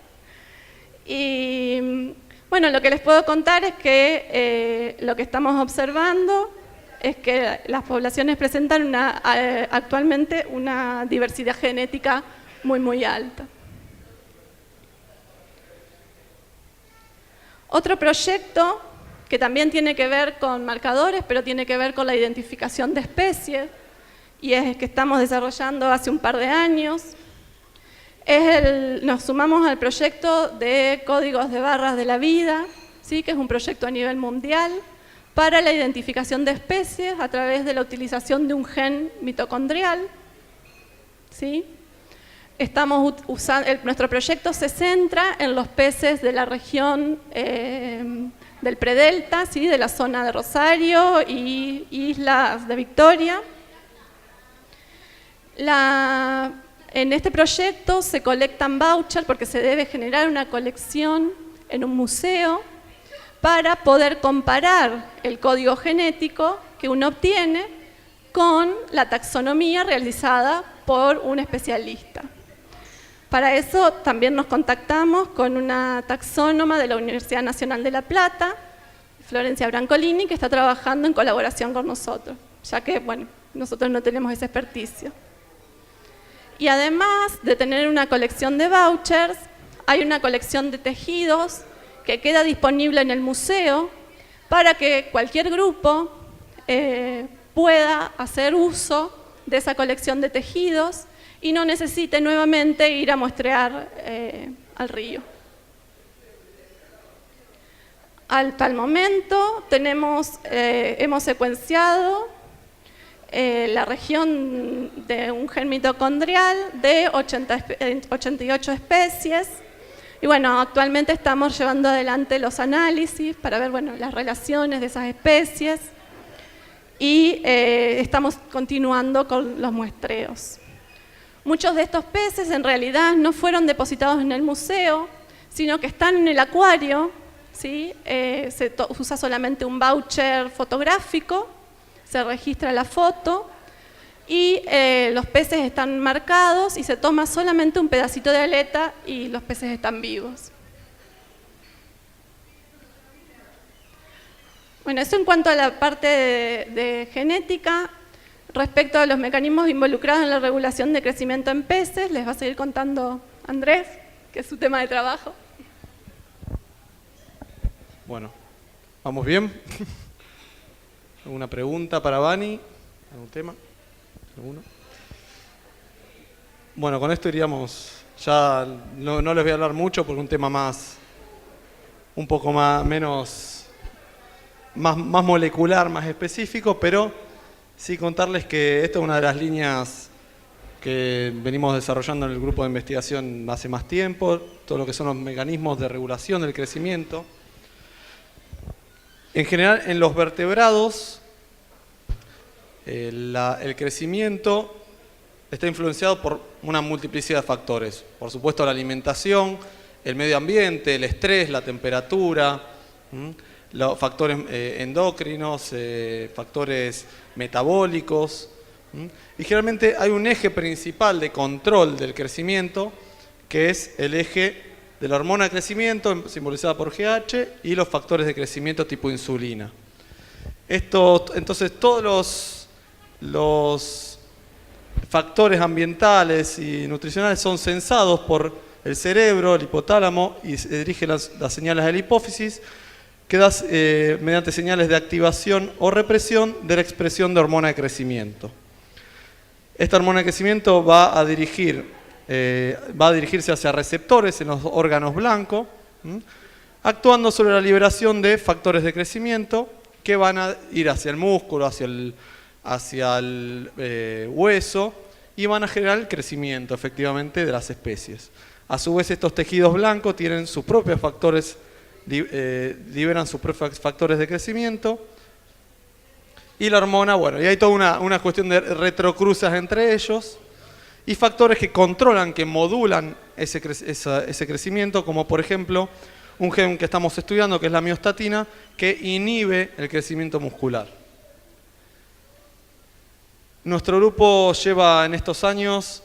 Y bueno, lo que les puedo contar es que lo que estamos observando es que las poblaciones presentan actualmente una diversidad genética muy, muy alta. Otro proyecto que también tiene que ver con marcadores, pero tiene que ver con la identificación de especies, y es el que estamos desarrollando hace un par de años. Nos sumamos al proyecto de códigos de barras de la vida, ¿sí? Que es un proyecto a nivel mundial para la identificación de especies a través de la utilización de un gen mitocondrial, ¿sí? Nuestro proyecto se centra en los peces de la región del predelta, ¿sí? De la zona de Rosario y islas de Victoria. En este proyecto se colectan vouchers porque se debe generar una colección en un museo para poder comparar el código genético que uno obtiene con la taxonomía realizada por un especialista. Para eso también nos contactamos con una taxónoma de la Universidad Nacional de La Plata, Florencia Brancolini, que está trabajando en colaboración con nosotros, ya que, bueno, nosotros no tenemos esa experticia. Y además de tener una colección de vouchers, hay una colección de tejidos que queda disponible en el museo para que cualquier grupo pueda hacer uso de esa colección de tejidos y no necesite nuevamente ir a muestrear al río. Hasta el momento hemos secuenciado la región de un gen mitocondrial de 88 especies. Y bueno, actualmente estamos llevando adelante los análisis para ver, bueno, las relaciones de esas especies y estamos continuando con los muestreos. Muchos de estos peces en realidad no fueron depositados en el museo, sino que están en el acuario, ¿sí? Se usa solamente un voucher fotográfico, se registra la foto y los peces están marcados y se toma solamente un pedacito de aleta y los peces están vivos. Bueno, eso en cuanto a la parte de genética. Respecto a los mecanismos involucrados en la regulación de crecimiento en peces, les va a seguir contando Andrés, que es su tema de trabajo. Bueno, ¿vamos bien? ¿Alguna pregunta para Vani? ¿Algún tema? ¿Alguno? Bueno, con esto iríamos, ya no les voy a hablar mucho porque un tema un poco más molecular, más específico, pero sí contarles que esta es una de las líneas que venimos desarrollando en el grupo de investigación hace más tiempo, todo lo que son los mecanismos de regulación del crecimiento. En general, en los vertebrados, el crecimiento está influenciado por una multiplicidad de factores. Por supuesto, la alimentación, el medio ambiente, el estrés, la temperatura, los factores endocrinos, factores metabólicos. Y generalmente hay un eje principal de control del crecimiento, que es el eje de la hormona de crecimiento, simbolizada por GH, y los factores de crecimiento tipo insulina. Entonces, todos los factores ambientales y nutricionales son censados por el cerebro, el hipotálamo, y se dirigen las señales a la hipófisis, que da mediante señales de activación o represión de la expresión de hormona de crecimiento. Esta hormona de crecimiento va a dirigirse hacia receptores en los órganos blancos, actuando sobre la liberación de factores de crecimiento que van a ir hacia el músculo, hacia el hueso, y van a generar el crecimiento efectivamente de las especies. A su vez, estos tejidos blancos tienen sus propios factores, liberan sus propios factores de crecimiento, y la hormona, bueno, y hay toda una cuestión de retrocruzas entre ellos, y factores que controlan, que modulan ese crecimiento, como por ejemplo un gen que estamos estudiando, que es la miostatina, que inhibe el crecimiento muscular. Nuestro grupo lleva en estos años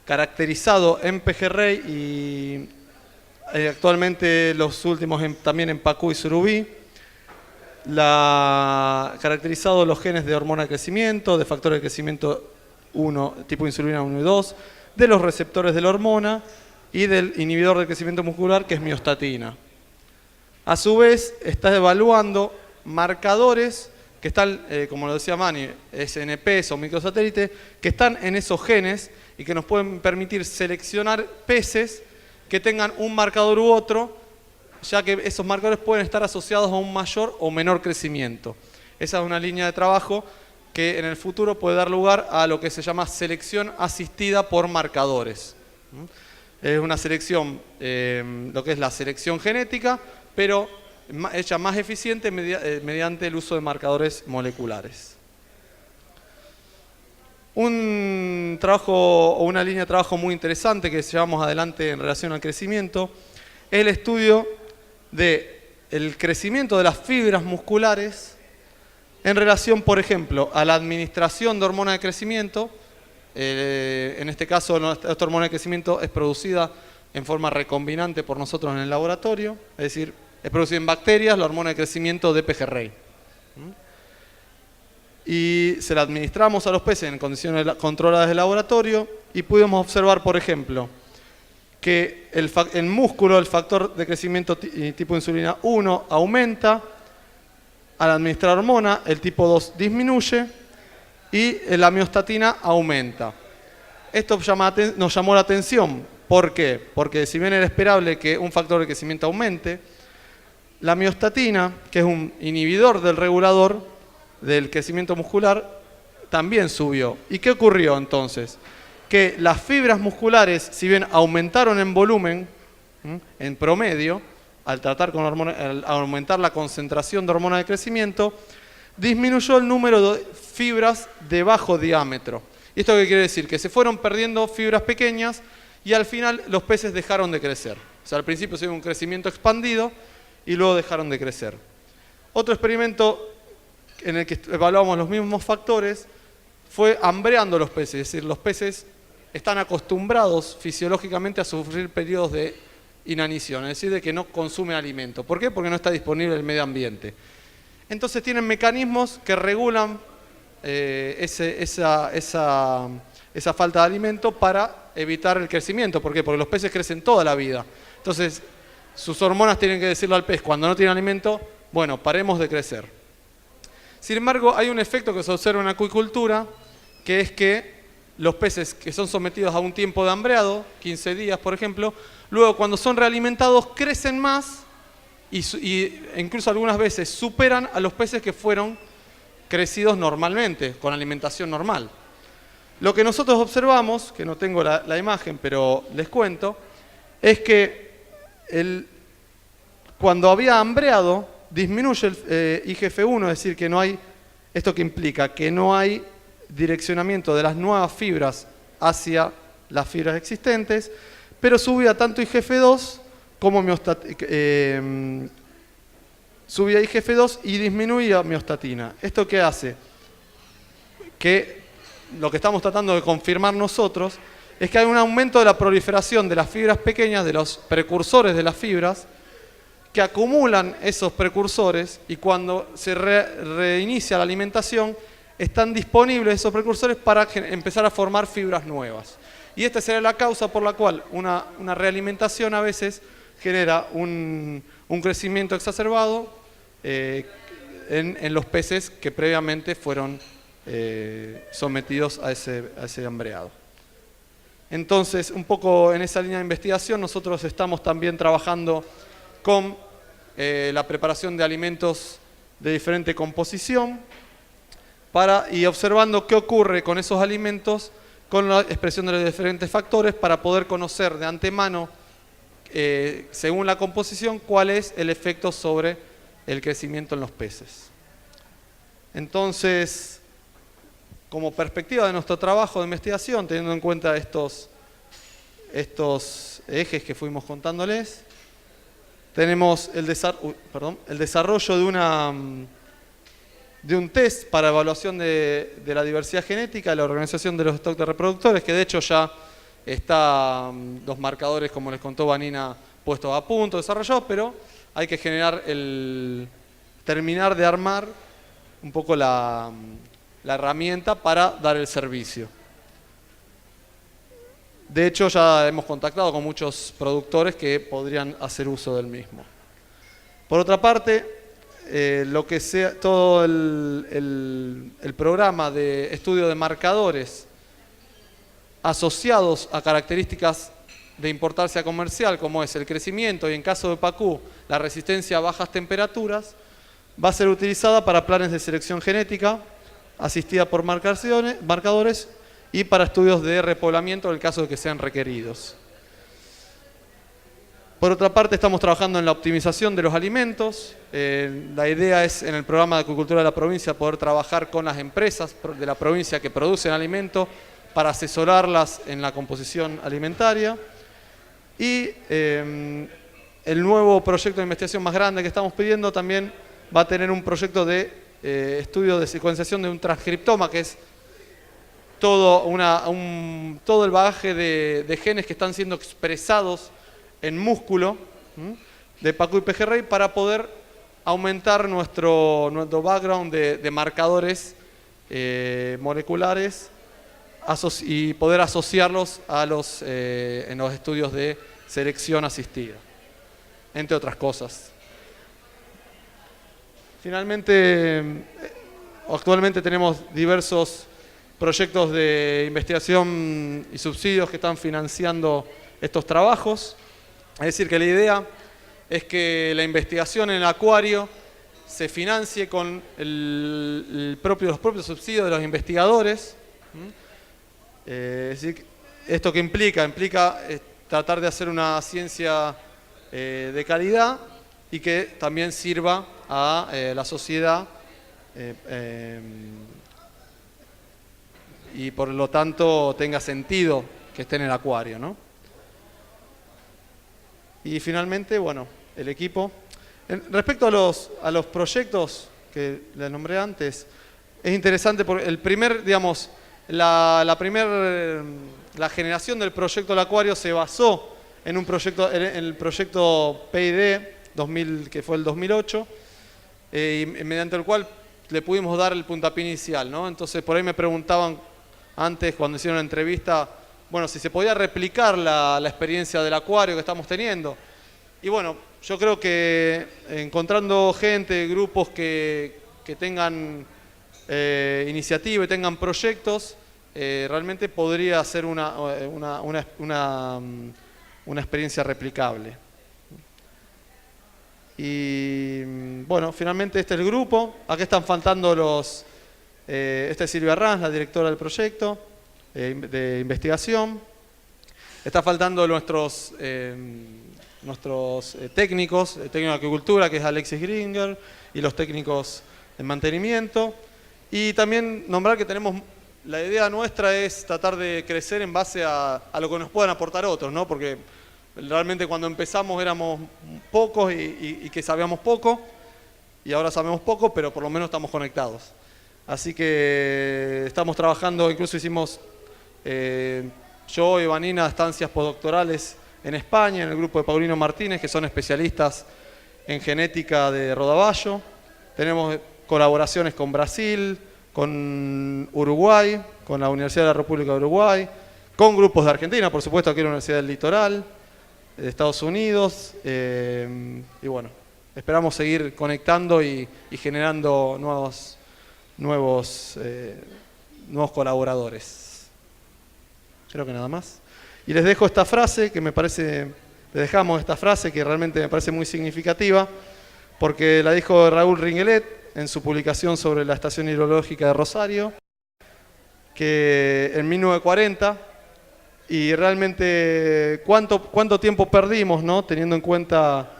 caracterizado en pejerrey y actualmente los últimos también en pacú y surubí, caracterizado los genes de hormona de crecimiento, de factores de crecimiento 1, tipo insulina 1 y 2, de los receptores de la hormona y del inhibidor de crecimiento muscular, que es miostatina. A su vez, está evaluando marcadores que están, como lo decía Mani, SNPs o microsatélites, que están en esos genes y que nos pueden permitir seleccionar peces que tengan un marcador u otro, ya que esos marcadores pueden estar asociados a un mayor o menor crecimiento. Esa es una línea de trabajo que en el futuro puede dar lugar a lo que se llama selección asistida por marcadores. Es una selección, lo que es la selección genética, pero hecha más eficiente mediante el uso de marcadores moleculares. Un trabajo o una línea de trabajo muy interesante que llevamos adelante en relación al crecimiento es el estudio del crecimiento de las fibras musculares en relación, por ejemplo, a la administración de hormona de crecimiento. En este caso, esta hormona de crecimiento es producida en forma recombinante por nosotros en el laboratorio, es decir, es producida en bacterias, la hormona de crecimiento de pejerrey. Y se la administramos a los peces en condiciones controladas de laboratorio y pudimos observar, por ejemplo, que el músculo, el factor de crecimiento tipo insulina 1 aumenta, al administrar hormona el tipo 2 disminuye y la miostatina aumenta. Esto nos llamó la atención. ¿Por qué? Porque si bien era esperable que un factor de crecimiento aumente, la miostatina, que es un inhibidor del regulador del crecimiento muscular, también subió. ¿Y qué ocurrió entonces? Que las fibras musculares, si bien aumentaron en volumen, en promedio, al aumentar la concentración de hormona de crecimiento, disminuyó el número de fibras de bajo diámetro. ¿Y esto qué quiere decir? Que se fueron perdiendo fibras pequeñas y al final los peces dejaron de crecer. O sea, al principio se dio un crecimiento expandido y luego dejaron de crecer. Otro experimento en el que evaluamos los mismos factores fue hambreando los peces, es decir, los peces están acostumbrados fisiológicamente a sufrir periodos de inanición, es decir, de que no consumen alimento. ¿Por qué? Porque no está disponible el medio ambiente. Entonces tienen mecanismos que regulan esa falta de alimento para evitar el crecimiento. ¿Por qué? Porque los peces crecen toda la vida. Entonces sus hormonas tienen que decirle al pez, cuando no tiene alimento, bueno, paremos de crecer. Sin embargo, hay un efecto que se observa en acuicultura, que es que los peces que son sometidos a un tiempo de hambreado, 15 días por ejemplo, luego cuando son realimentados crecen más y incluso algunas veces superan a los peces que fueron crecidos normalmente, con alimentación normal. Lo que nosotros observamos, que no tengo la imagen, pero les cuento, es que cuando había hambreado, disminuye el IGF-1, es decir, que no hay, esto que implica que no hay direccionamiento de las nuevas fibras hacia las fibras existentes, pero subía tanto IGF-2 como subía IGF-2 y disminuía miostatina. ¿Esto qué hace? Que lo que estamos tratando de confirmar nosotros es que hay un aumento de la proliferación de las fibras pequeñas, de los precursores de las fibras, que acumulan esos precursores y cuando se reinicia la alimentación están disponibles esos precursores para empezar a formar fibras nuevas. Y esta será la causa por la cual una realimentación a veces genera un crecimiento exacerbado en los peces que previamente fueron sometidos a ese hambreado. Entonces, un poco en esa línea de investigación, nosotros estamos también trabajando con la preparación de alimentos de diferente composición y observando qué ocurre con esos alimentos con la expresión de los diferentes factores para poder conocer de antemano, según la composición, cuál es el efecto sobre el crecimiento en los peces. Entonces, como perspectiva de nuestro trabajo de investigación, teniendo en cuenta estos ejes que fuimos contándoles, tenemos el desarrollo de un test para evaluación de la diversidad genética, de la organización de los stocks de reproductores, que de hecho ya están los marcadores, como les contó Vanina, puestos a punto, desarrollados, pero hay que terminar de armar un poco la herramienta para dar el servicio. De hecho, ya hemos contactado con muchos productores que podrían hacer uso del mismo. Por otra parte, todo el programa de estudio de marcadores asociados a características de importancia comercial, como es el crecimiento y en caso de PACU, la resistencia a bajas temperaturas, va a ser utilizada para planes de selección genética, asistida por marcadores y para estudios de repoblamiento en el caso de que sean requeridos. Por otra parte, estamos trabajando en la optimización de los alimentos. La idea es, en el programa de acuicultura de la provincia, poder trabajar con las empresas de la provincia que producen alimento para asesorarlas en la composición alimentaria. Y el nuevo proyecto de investigación más grande que estamos pidiendo también va a tener un proyecto de estudio de secuenciación de un transcriptoma, que es todo el bagaje de genes que están siendo expresados en músculo de PACU y pejerrey para poder aumentar nuestro background de marcadores moleculares y poder asociarlos en los estudios de selección asistida, entre otras cosas. Finalmente, actualmente tenemos diversos proyectos de investigación y subsidios que están financiando estos trabajos. Es decir, que la idea es que la investigación en el acuario se financie con los propios subsidios de los investigadores. Es decir, esto que implica tratar de hacer una ciencia de calidad y que también sirva a la sociedad y por lo tanto tenga sentido que esté en el acuario, ¿no? Y finalmente, bueno, el equipo. Respecto a los proyectos que les nombré antes, es interesante porque el primer, digamos, la generación del proyecto del acuario se basó en el proyecto PID 2000, que fue el 2008, y mediante el cual le pudimos dar el puntapié inicial, ¿no? Entonces por ahí me preguntaban antes, cuando hicieron la entrevista, bueno, si se podía replicar la experiencia del acuario que estamos teniendo. Y bueno, yo creo que encontrando gente, grupos que tengan iniciativa y tengan proyectos, realmente podría ser una experiencia replicable. Y bueno, finalmente este es el grupo. Aquí están faltando esta es Silvia Ranz, la directora del proyecto de investigación. Está faltando nuestros técnicos, el técnico de agricultura, que es Alexis Gringer, y los técnicos de mantenimiento. Y también nombrar que la idea nuestra es tratar de crecer en base a lo que nos puedan aportar otros, ¿no? Porque realmente cuando empezamos éramos pocos y que sabíamos poco, y ahora sabemos poco, pero por lo menos estamos conectados. Así que estamos trabajando, incluso hicimos yo y Vanina estancias postdoctorales en España, en el grupo de Paulino Martínez, que son especialistas en genética de rodaballo. Tenemos colaboraciones con Brasil, con Uruguay, con la Universidad de la República de Uruguay, con grupos de Argentina, por supuesto, aquí en la Universidad del Litoral, de Estados Unidos, y bueno, esperamos seguir conectando y generando nuevos colaboradores. Creo que nada más. Y les dejo esta frase que les dejamos esta frase que realmente me parece muy significativa, porque la dijo Raúl Ringelet en su publicación sobre la estación hidrológica de Rosario, que en 1940, y realmente cuánto tiempo perdimos, ¿no? Teniendo en cuenta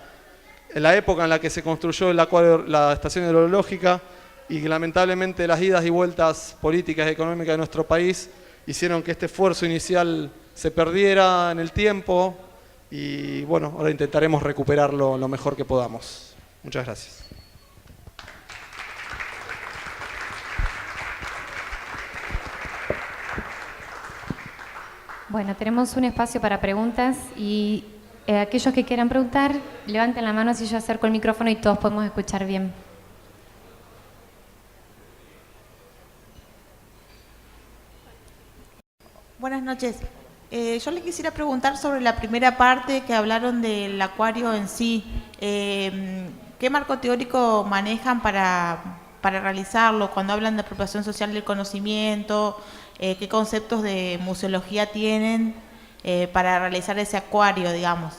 la época en la que se construyó la estación hidrológica, y que lamentablemente las idas y vueltas políticas y económicas de nuestro país hicieron que este esfuerzo inicial se perdiera en el tiempo, y bueno, ahora intentaremos recuperarlo lo mejor que podamos. Muchas gracias. Bueno, tenemos un espacio para preguntas y aquellos que quieran preguntar, levanten la mano, así yo acerco el micrófono y todos podemos escuchar bien. Buenas noches. Yo le quisiera preguntar sobre la primera parte que hablaron del acuario en sí. ¿Qué marco teórico manejan para realizarlo? Cuando hablan de apropiación social del conocimiento, ¿qué conceptos de museología tienen para realizar ese acuario, digamos?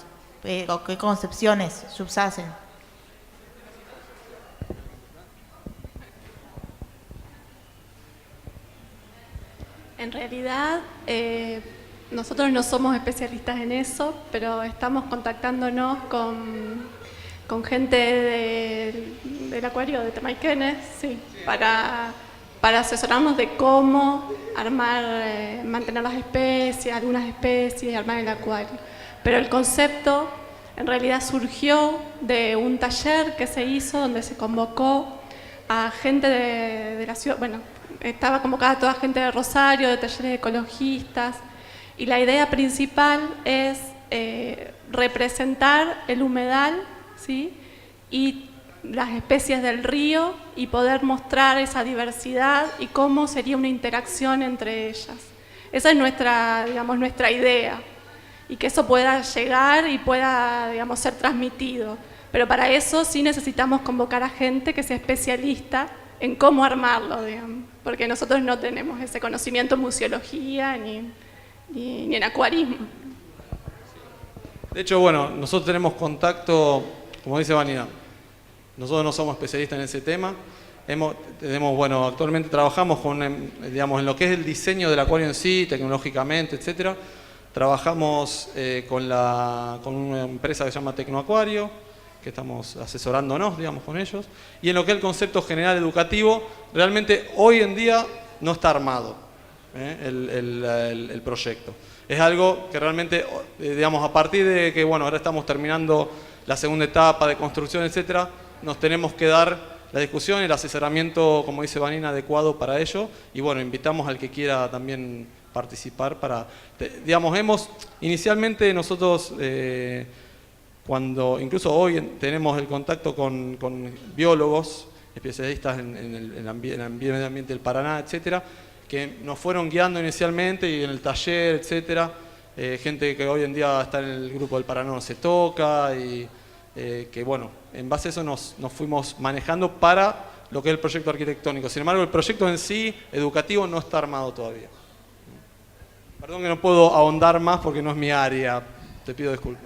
¿O qué concepciones subsacen? En realidad, nosotros no somos especialistas en eso, pero estamos contactándonos con gente del acuario de Temayquenes, sí, para asesorarnos de cómo armar, mantener las especies, algunas especies, y armar el acuario. Pero el concepto en realidad surgió de un taller que se hizo donde se convocó a gente de la ciudad, bueno, estaba convocada toda gente de Rosario, de talleres ecologistas, y la idea principal es representar el humedal, ¿sí? Y las especies del río, y poder mostrar esa diversidad y cómo sería una interacción entre ellas. Esa es nuestra idea, y que eso pueda llegar y pueda, digamos, ser transmitido. Pero para eso sí necesitamos convocar a gente que sea especialista en cómo armarlo, digamos, porque nosotros no tenemos ese conocimiento en museología ni en acuarismo. De hecho, bueno, nosotros tenemos contacto, como dice Vanina, nosotros no somos especialistas en ese tema. Bueno, actualmente trabajamos digamos, en lo que es el diseño del acuario en sí, tecnológicamente, etcétera. Trabajamos con una empresa que se llama Tecnoacuario, que estamos asesorándonos, digamos, con ellos. Y en lo que es el concepto general educativo, realmente hoy en día no está armado el proyecto. Es algo que realmente, digamos, a partir de que, bueno, ahora estamos terminando la segunda etapa de construcción, etcétera, nos tenemos que dar la discusión y el asesoramiento, como dice Vanina, adecuado para ello. Y bueno, invitamos al que quiera también participar para, digamos, inicialmente nosotros, incluso hoy tenemos el contacto con biólogos, especialistas en el medio ambiente del Paraná, etcétera, que nos fueron guiando inicialmente y en el taller, etcétera, gente que hoy en día está en el grupo del Paraná No Se Toca y que bueno, en base a eso nos fuimos manejando para lo que es el proyecto arquitectónico. Sin embargo, el proyecto en sí, educativo, no está armado todavía. Perdón que no puedo ahondar más porque no es mi área, te pido disculpas.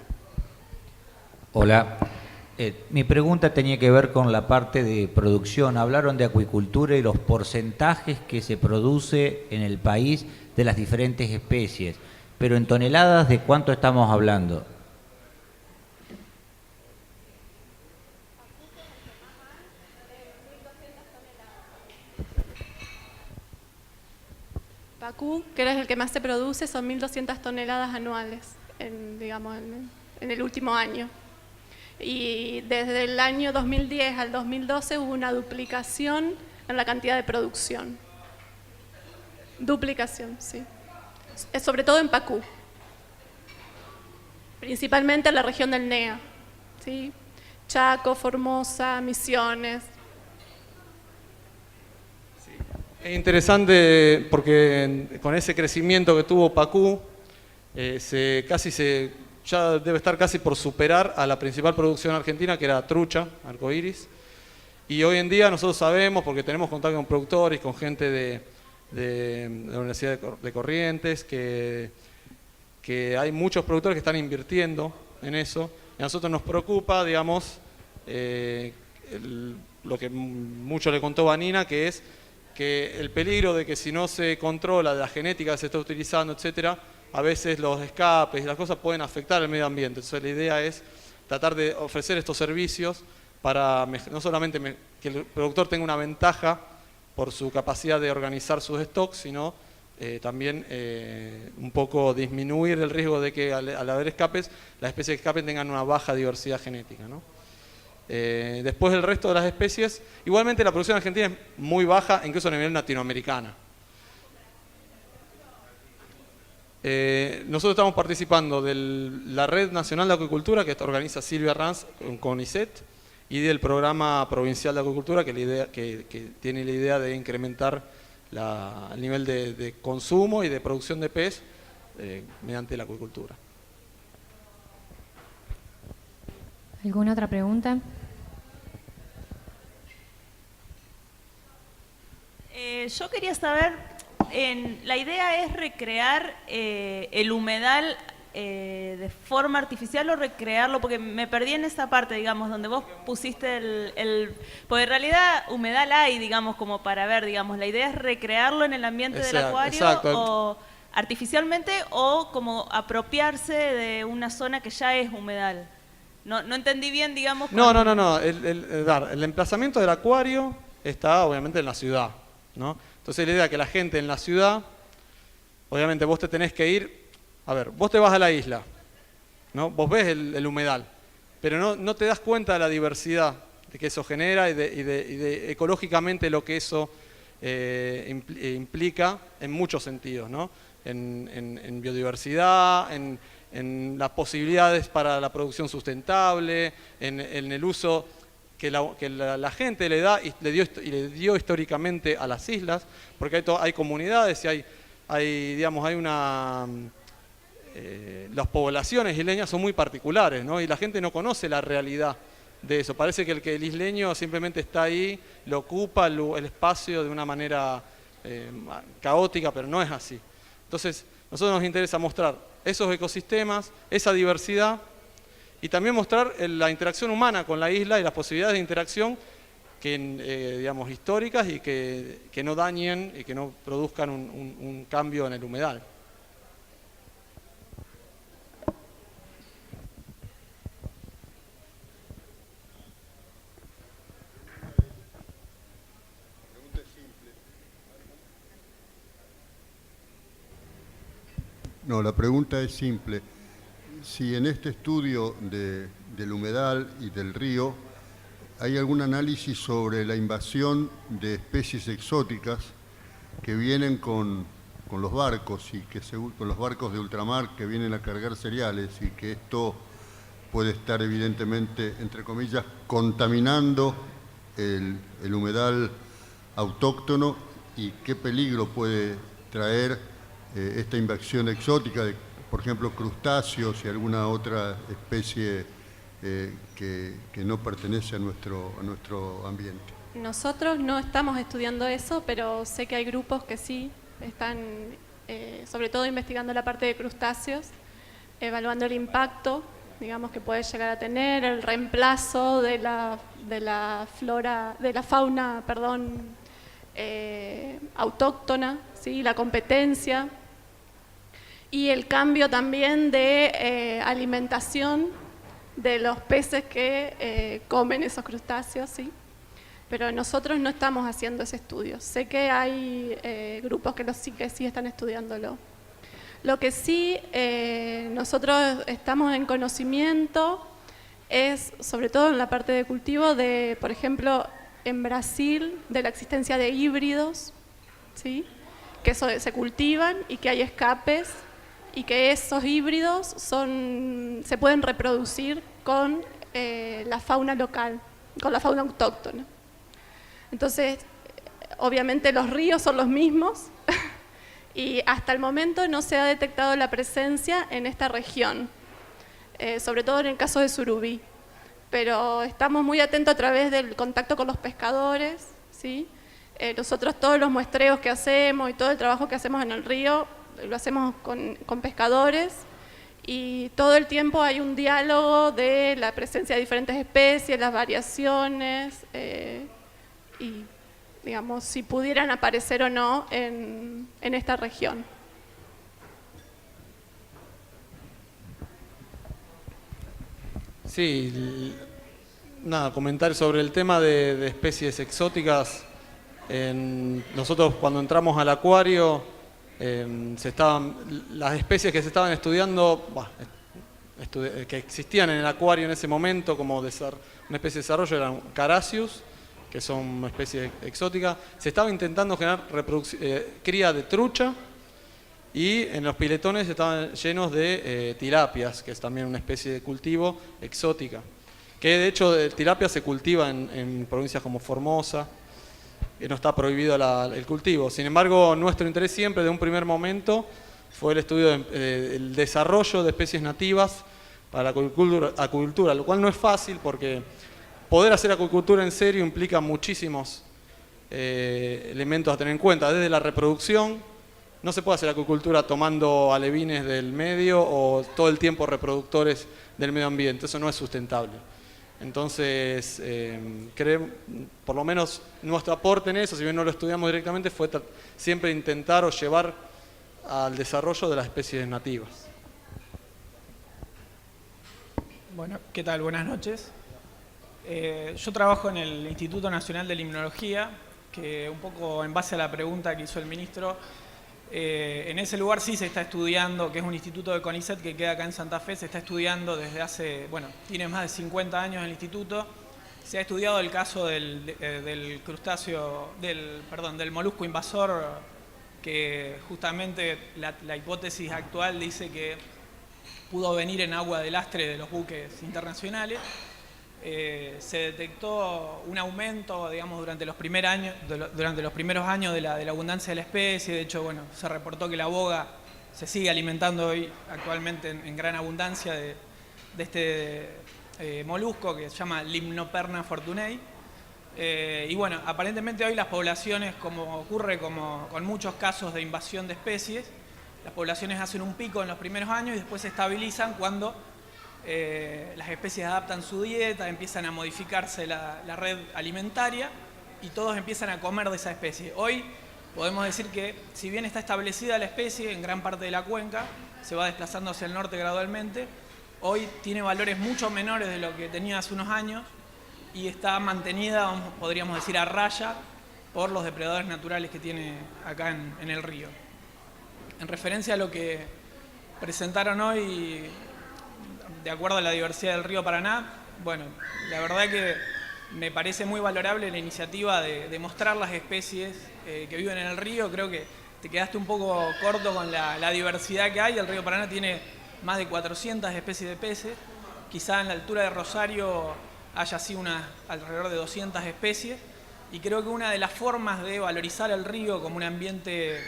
Hola, mi pregunta tenía que ver con la parte de producción. Hablaron de acuicultura y los porcentajes que se produce en el país de las diferentes especies, pero en toneladas, ¿de cuánto estamos hablando? Pacú, que es el que más se produce, son 1.200 toneladas anuales, digamos, en el último año. Y desde el año 2010 al 2012 hubo una duplicación en la cantidad de producción. Duplicación, sí. Sobre todo en Pacú. Principalmente en la región del NEA, ¿sí? Chaco, Formosa, Misiones. Es interesante porque con ese crecimiento que tuvo Pacú, ya debe estar casi por superar a la principal producción argentina, que era trucha, arcoíris. Y hoy en día nosotros sabemos, porque tenemos contacto con productores, con gente de la Universidad de Corrientes, que hay muchos productores que están invirtiendo en eso. Y a nosotros nos preocupa, digamos, lo que mucho le contó Vanina, que es que el peligro de que si no se controla la genética que se está utilizando, etcétera, a veces los escapes y las cosas pueden afectar el medio ambiente. Entonces la idea es tratar de ofrecer estos servicios para no solamente que el productor tenga una ventaja por su capacidad de organizar sus stocks, sino también un poco disminuir el riesgo de que al haber escapes, las especies que escapen tengan una baja diversidad genética, ¿no? Después el resto de las especies, igualmente la producción argentina es muy baja, incluso a nivel latinoamericana. Nosotros estamos participando de la Red Nacional de Acuicultura que organiza Silvia Ranz con ICET y del Programa Provincial de Acuicultura que tiene la idea de incrementar el nivel de consumo y de producción de pez mediante la acuicultura. ¿Alguna otra pregunta? Yo quería saber, la idea es recrear el humedal de forma artificial o recrearlo, porque me perdí en esa parte, digamos, donde vos pusiste porque en realidad humedal hay, digamos, como para ver, digamos, la idea es recrearlo en el ambiente del acuario o artificialmente o como apropiarse de una zona que ya es humedal. No entendí bien, digamos. No. El emplazamiento del acuario está obviamente en la ciudad, ¿no? Entonces la idea es que la gente en la ciudad, obviamente vos te tenés que ir, a ver, vos te vas a la isla, ¿no? Vos ves el humedal, pero no te das cuenta de la diversidad que eso genera y de ecológicamente lo que eso implica en muchos sentidos, ¿no? En biodiversidad, en las posibilidades para la producción sustentable, en el uso que la gente le da y le dio históricamente a las islas, porque hay comunidades y las poblaciones isleñas son muy particulares, ¿no? Y la gente no conoce la realidad de eso. Parece que el isleño simplemente está ahí, lo ocupa el espacio de una manera caótica, pero no es así. Entonces, a nosotros nos interesa mostrar esos ecosistemas, esa diversidad y también mostrar la interacción humana con la isla y las posibilidades de interacción digamos, históricas y que no dañen y que no produzcan un cambio en el humedal. No, la pregunta es simple. Si en este estudio del humedal y del río hay algún análisis sobre la invasión de especies exóticas que vienen con los barcos con los barcos de ultramar que vienen a cargar cereales, y que esto puede estar evidentemente, entre comillas, contaminando el humedal autóctono, y qué peligro puede traer esta invasión exótica de, por ejemplo, crustáceos y alguna otra especie que no pertenece a nuestro ambiente. Nosotros no estamos estudiando eso, pero sé que hay grupos que sí están, sobre todo investigando la parte de crustáceos, evaluando el impacto, digamos, que puede llegar a tener, el reemplazo de la fauna, autóctona, ¿sí? La competencia y el cambio también de alimentación de los peces que comen esos crustáceos, ¿sí? Pero nosotros no estamos haciendo ese estudio. Sé que hay grupos que sí están estudiándolo. Lo que sí nosotros estamos en conocimiento es, sobre todo en la parte de cultivo, de, por ejemplo, en Brasil, de la existencia de híbridos, ¿sí? Que se cultivan y que hay escapes, y que esos híbridos se pueden reproducir con la fauna local, con la fauna autóctona. Entonces, obviamente los ríos son los mismos y hasta el momento no se ha detectado la presencia en esta región, sobre todo en el caso de surubí. Pero estamos muy atentos a través del contacto con los pescadores, ¿sí? Nosotros todos los muestreos que hacemos y todo el trabajo que hacemos en el río lo hacemos con pescadores, y todo el tiempo hay un diálogo de la presencia de diferentes especies, las variaciones, y digamos, si pudieran aparecer o no en esta región. Sí, nada, comentar sobre el tema de especies exóticas. Nosotros cuando entramos al acuario, las especies que se estaban estudiando, que existían en el acuario en ese momento como una especie de desarrollo, eran Carassius, que son una especie exótica. Se estaba intentando generar cría de trucha, y en los piletones estaban llenos de tilapias, que es también una especie de cultivo exótica, que de hecho tilapia se cultiva en provincias como Formosa, que no está prohibido el cultivo. Sin embargo, nuestro interés siempre, de un primer momento, fue el estudio del desarrollo de especies nativas para la acuicultura, lo cual no es fácil, porque poder hacer acuicultura en serio implica muchísimos elementos a tener en cuenta, desde la reproducción. No se puede hacer acuicultura tomando alevines del medio o todo el tiempo reproductores del medio ambiente, eso no es sustentable. Entonces, por lo menos nuestro aporte en eso, si bien no lo estudiamos directamente, fue siempre intentar o llevar al desarrollo de las especies nativas. Bueno, ¿qué tal? Buenas noches. Yo trabajo en el Instituto Nacional de Limnología, que un poco en base a la pregunta que hizo el ministro, en ese lugar sí se está estudiando, que es un instituto de CONICET que queda acá en Santa Fe, se está estudiando desde hace, tiene más de 50 años el instituto. Se ha estudiado el caso del crustáceo, del molusco invasor, que justamente la hipótesis actual dice que pudo venir en agua de lastre de los buques internacionales. Se detectó un aumento, digamos, durante los primeros años de la abundancia de la especie. De hecho, se reportó que la boga se sigue alimentando hoy actualmente en gran abundancia de este molusco que se llama Limnoperna fortunei. Y aparentemente hoy las poblaciones, como ocurre con muchos casos de invasión de especies, las poblaciones hacen un pico en los primeros años y después se estabilizan cuando las especies adaptan su dieta, empiezan a modificarse la red alimentaria y todos empiezan a comer de esa especie. Hoy podemos decir que, si bien está establecida la especie en gran parte de la cuenca, se va desplazando hacia el norte gradualmente, hoy tiene valores mucho menores de lo que tenía hace unos años y está mantenida, podríamos decir, a raya por los depredadores naturales que tiene acá en el río. En referencia a lo que presentaron hoy, de acuerdo a la diversidad del río Paraná, bueno, la verdad que me parece muy valorable la iniciativa de mostrar las especies que viven en el río. Creo que te quedaste un poco corto con la diversidad que hay. El río Paraná tiene más de 400 especies de peces. Quizá en la altura de Rosario haya así alrededor de 200 especies. Y creo que una de las formas de valorizar el río como un ambiente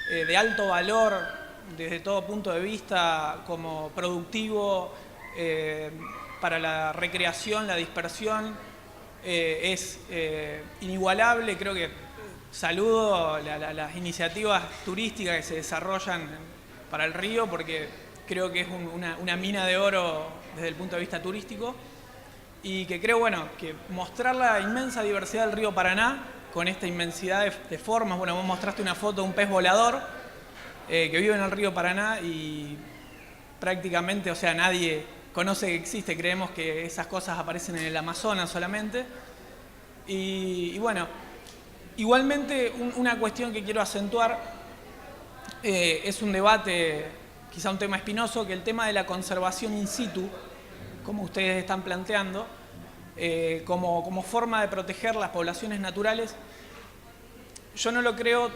de alto valor desde todo punto de vista, como productivo, para la recreación, la dispersión, es inigualable. Creo que saludo las iniciativas turísticas que se desarrollan para el río, porque creo que es una mina de oro desde el punto de vista turístico, y que creo, bueno, que mostrar la inmensa diversidad del río Paraná con esta inmensidad de formas. Bueno, vos mostraste una foto de un pez volador que vive en el río Paraná y prácticamente, o sea, nadie conoce que existe. Creemos que esas cosas aparecen en el Amazonas solamente. Y bueno, igualmente una cuestión que quiero acentuar es un debate, quizá un tema espinoso, que el tema de la conservación in situ, como ustedes están planteando, como forma de proteger las poblaciones naturales. Yo no lo creo.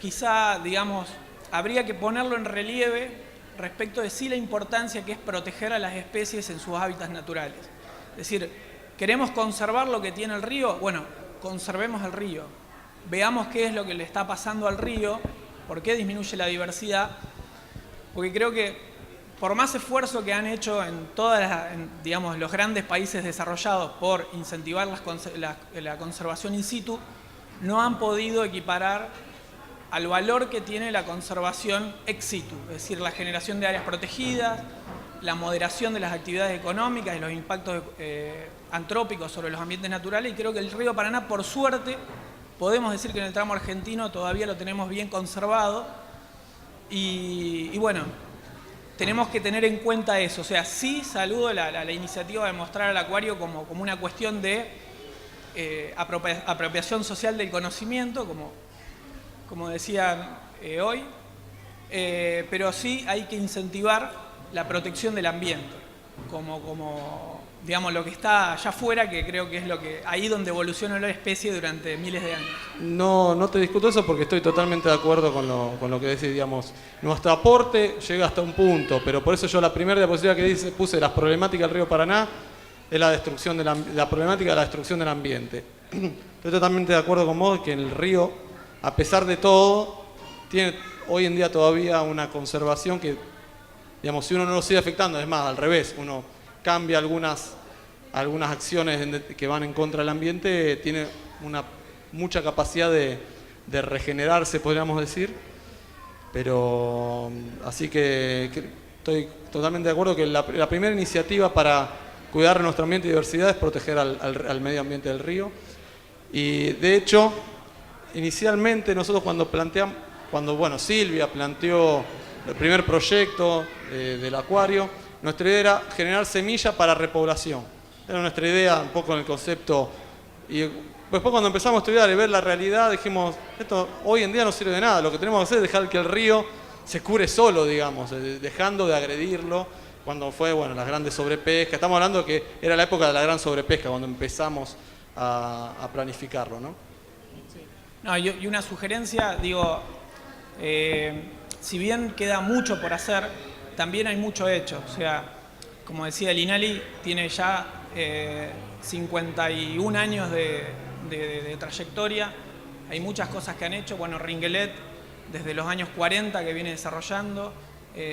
Quizá, digamos, habría que ponerlo en relieve respecto de sí la importancia que es proteger a las especies en sus hábitats naturales. Es decir, ¿queremos conservar lo que tiene el río? Bueno, conservemos el río. Veamos qué es lo que le está pasando al río, por qué disminuye la diversidad, porque creo que por más esfuerzo que han hecho en digamos, los grandes países desarrollados por incentivar la conservación in situ, no han podido equiparar al valor que tiene la conservación ex situ, es decir, la generación de áreas protegidas, la moderación de las actividades económicas y los impactos antrópicos sobre los ambientes naturales. Y creo que el río Paraná, por suerte, podemos decir que en el tramo argentino todavía lo tenemos bien conservado. Y bueno, tenemos que tener en cuenta eso. O sea, sí saludo la iniciativa de mostrar al acuario como una cuestión de apropiación social del conocimiento, como decían hoy, pero sí hay que incentivar la protección del ambiente, como digamos, lo que está allá afuera, que creo que es ahí donde evoluciona la especie durante miles de años. No te discuto eso porque estoy totalmente de acuerdo con lo que decís. Digamos, nuestro aporte llega hasta un punto, pero por eso yo la primera diapositiva que puse las problemáticas del río Paraná es la problemática de la destrucción del ambiente. Estoy totalmente de acuerdo con vos que el río, a pesar de todo, tiene hoy en día todavía una conservación que, digamos, si uno no lo sigue afectando, es más, al revés, uno cambia algunas acciones que van en contra del ambiente, tiene mucha capacidad de regenerarse, podríamos decir. Pero así que estoy totalmente de acuerdo que la primera iniciativa para cuidar nuestro ambiente y diversidad es proteger al medio ambiente del río. Y de hecho, inicialmente nosotros cuando Silvia planteó el primer proyecto del acuario, nuestra idea era generar semillas para repoblación. Era nuestra idea un poco en el concepto. Y después, cuando empezamos a estudiar y ver la realidad, dijimos, esto hoy en día no sirve de nada. Lo que tenemos que hacer es dejar que el río se cure solo, digamos, dejando de agredirlo. Cuando fue, las grandes sobrepescas. Estamos hablando que era la época de la gran sobrepesca, cuando empezamos a planificarlo, ¿no? Sí. No, y una sugerencia, digo, si bien queda mucho por hacer, también hay mucho hecho. O sea, como decía el INALI, tiene ya 51 años de trayectoria. Hay muchas cosas que han hecho. Bueno, Ringelet, desde los años 40 que viene desarrollando.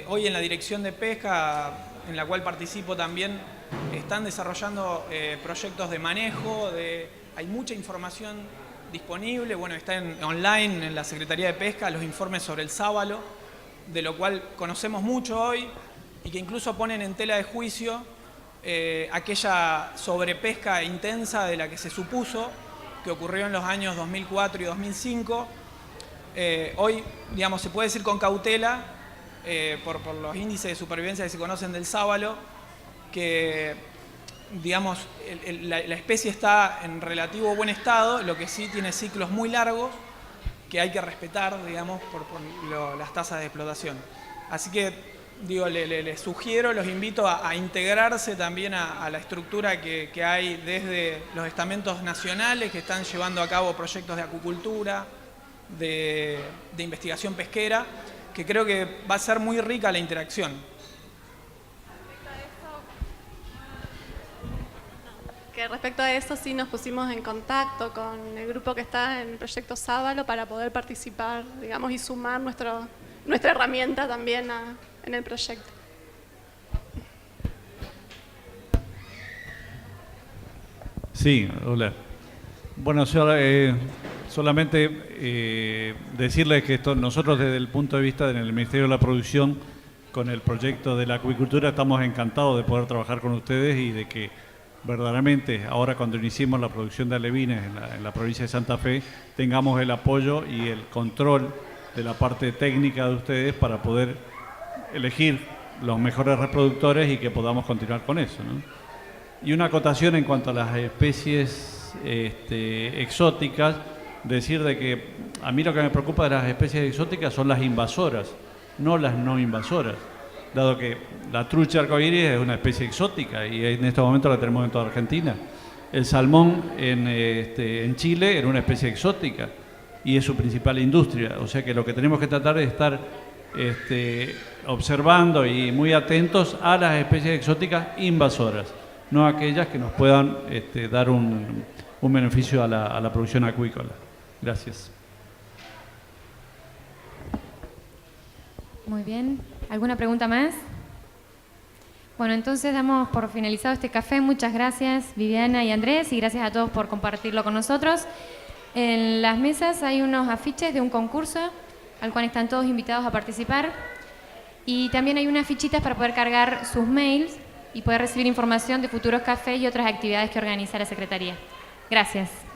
Hoy en la Dirección de Pesca, en la cual participo también, están desarrollando proyectos de manejo. Hay mucha información disponible. Bueno, está online en la Secretaría de Pesca los informes sobre el sábalo, de lo cual conocemos mucho hoy. y que incluso ponen en tela de juicio aquella sobrepesca intensa de la que se supuso que ocurrió en los años 2004 y 2005. Hoy, digamos, se puede decir con cautela, por los índices de supervivencia que se conocen del sábalo, que, digamos, la especie está en relativo buen estado, lo que sí tiene ciclos muy largos que hay que respetar, digamos, por las tasas de explotación. Así que, digo, les sugiero, los invito a integrarse también a la estructura que hay desde los estamentos nacionales que están llevando a cabo proyectos de acuicultura, de investigación pesquera, que creo que va a ser muy rica la interacción. Respecto a eso, sí nos pusimos en contacto con el grupo que está en el proyecto Sábalo para poder participar, digamos, y sumar nuestra herramienta también en el proyecto. Sí, hola. Bueno, solamente decirles que nosotros desde el punto de vista del Ministerio de la Producción, con el proyecto de la acuicultura, estamos encantados de poder trabajar con ustedes y de que verdaderamente ahora cuando iniciemos la producción de alevines en la provincia de Santa Fe, tengamos el apoyo y el control de la parte técnica de ustedes para poder elegir los mejores reproductores y que podamos continuar con eso, ¿no? Y una acotación en cuanto a las especies exóticas, decir de que a mí lo que me preocupa de las especies exóticas son las invasoras, no las no invasoras, dado que la trucha arcoíris es una especie exótica y en este momento la tenemos en toda Argentina. El salmón en Chile era una especie exótica y es su principal industria, o sea que lo que tenemos que tratar es estar observando y muy atentos a las especies exóticas invasoras, no aquellas que nos puedan dar un beneficio a la producción acuícola. Gracias. Muy bien. ¿Alguna pregunta más? Bueno, entonces damos por finalizado este café. Muchas gracias, Viviana y Andrés, y gracias a todos por compartirlo con nosotros. En las mesas hay unos afiches de un concurso al cual están todos invitados a participar. Y también hay unas fichitas para poder cargar sus mails y poder recibir información de futuros cafés y otras actividades que organiza la Secretaría. Gracias.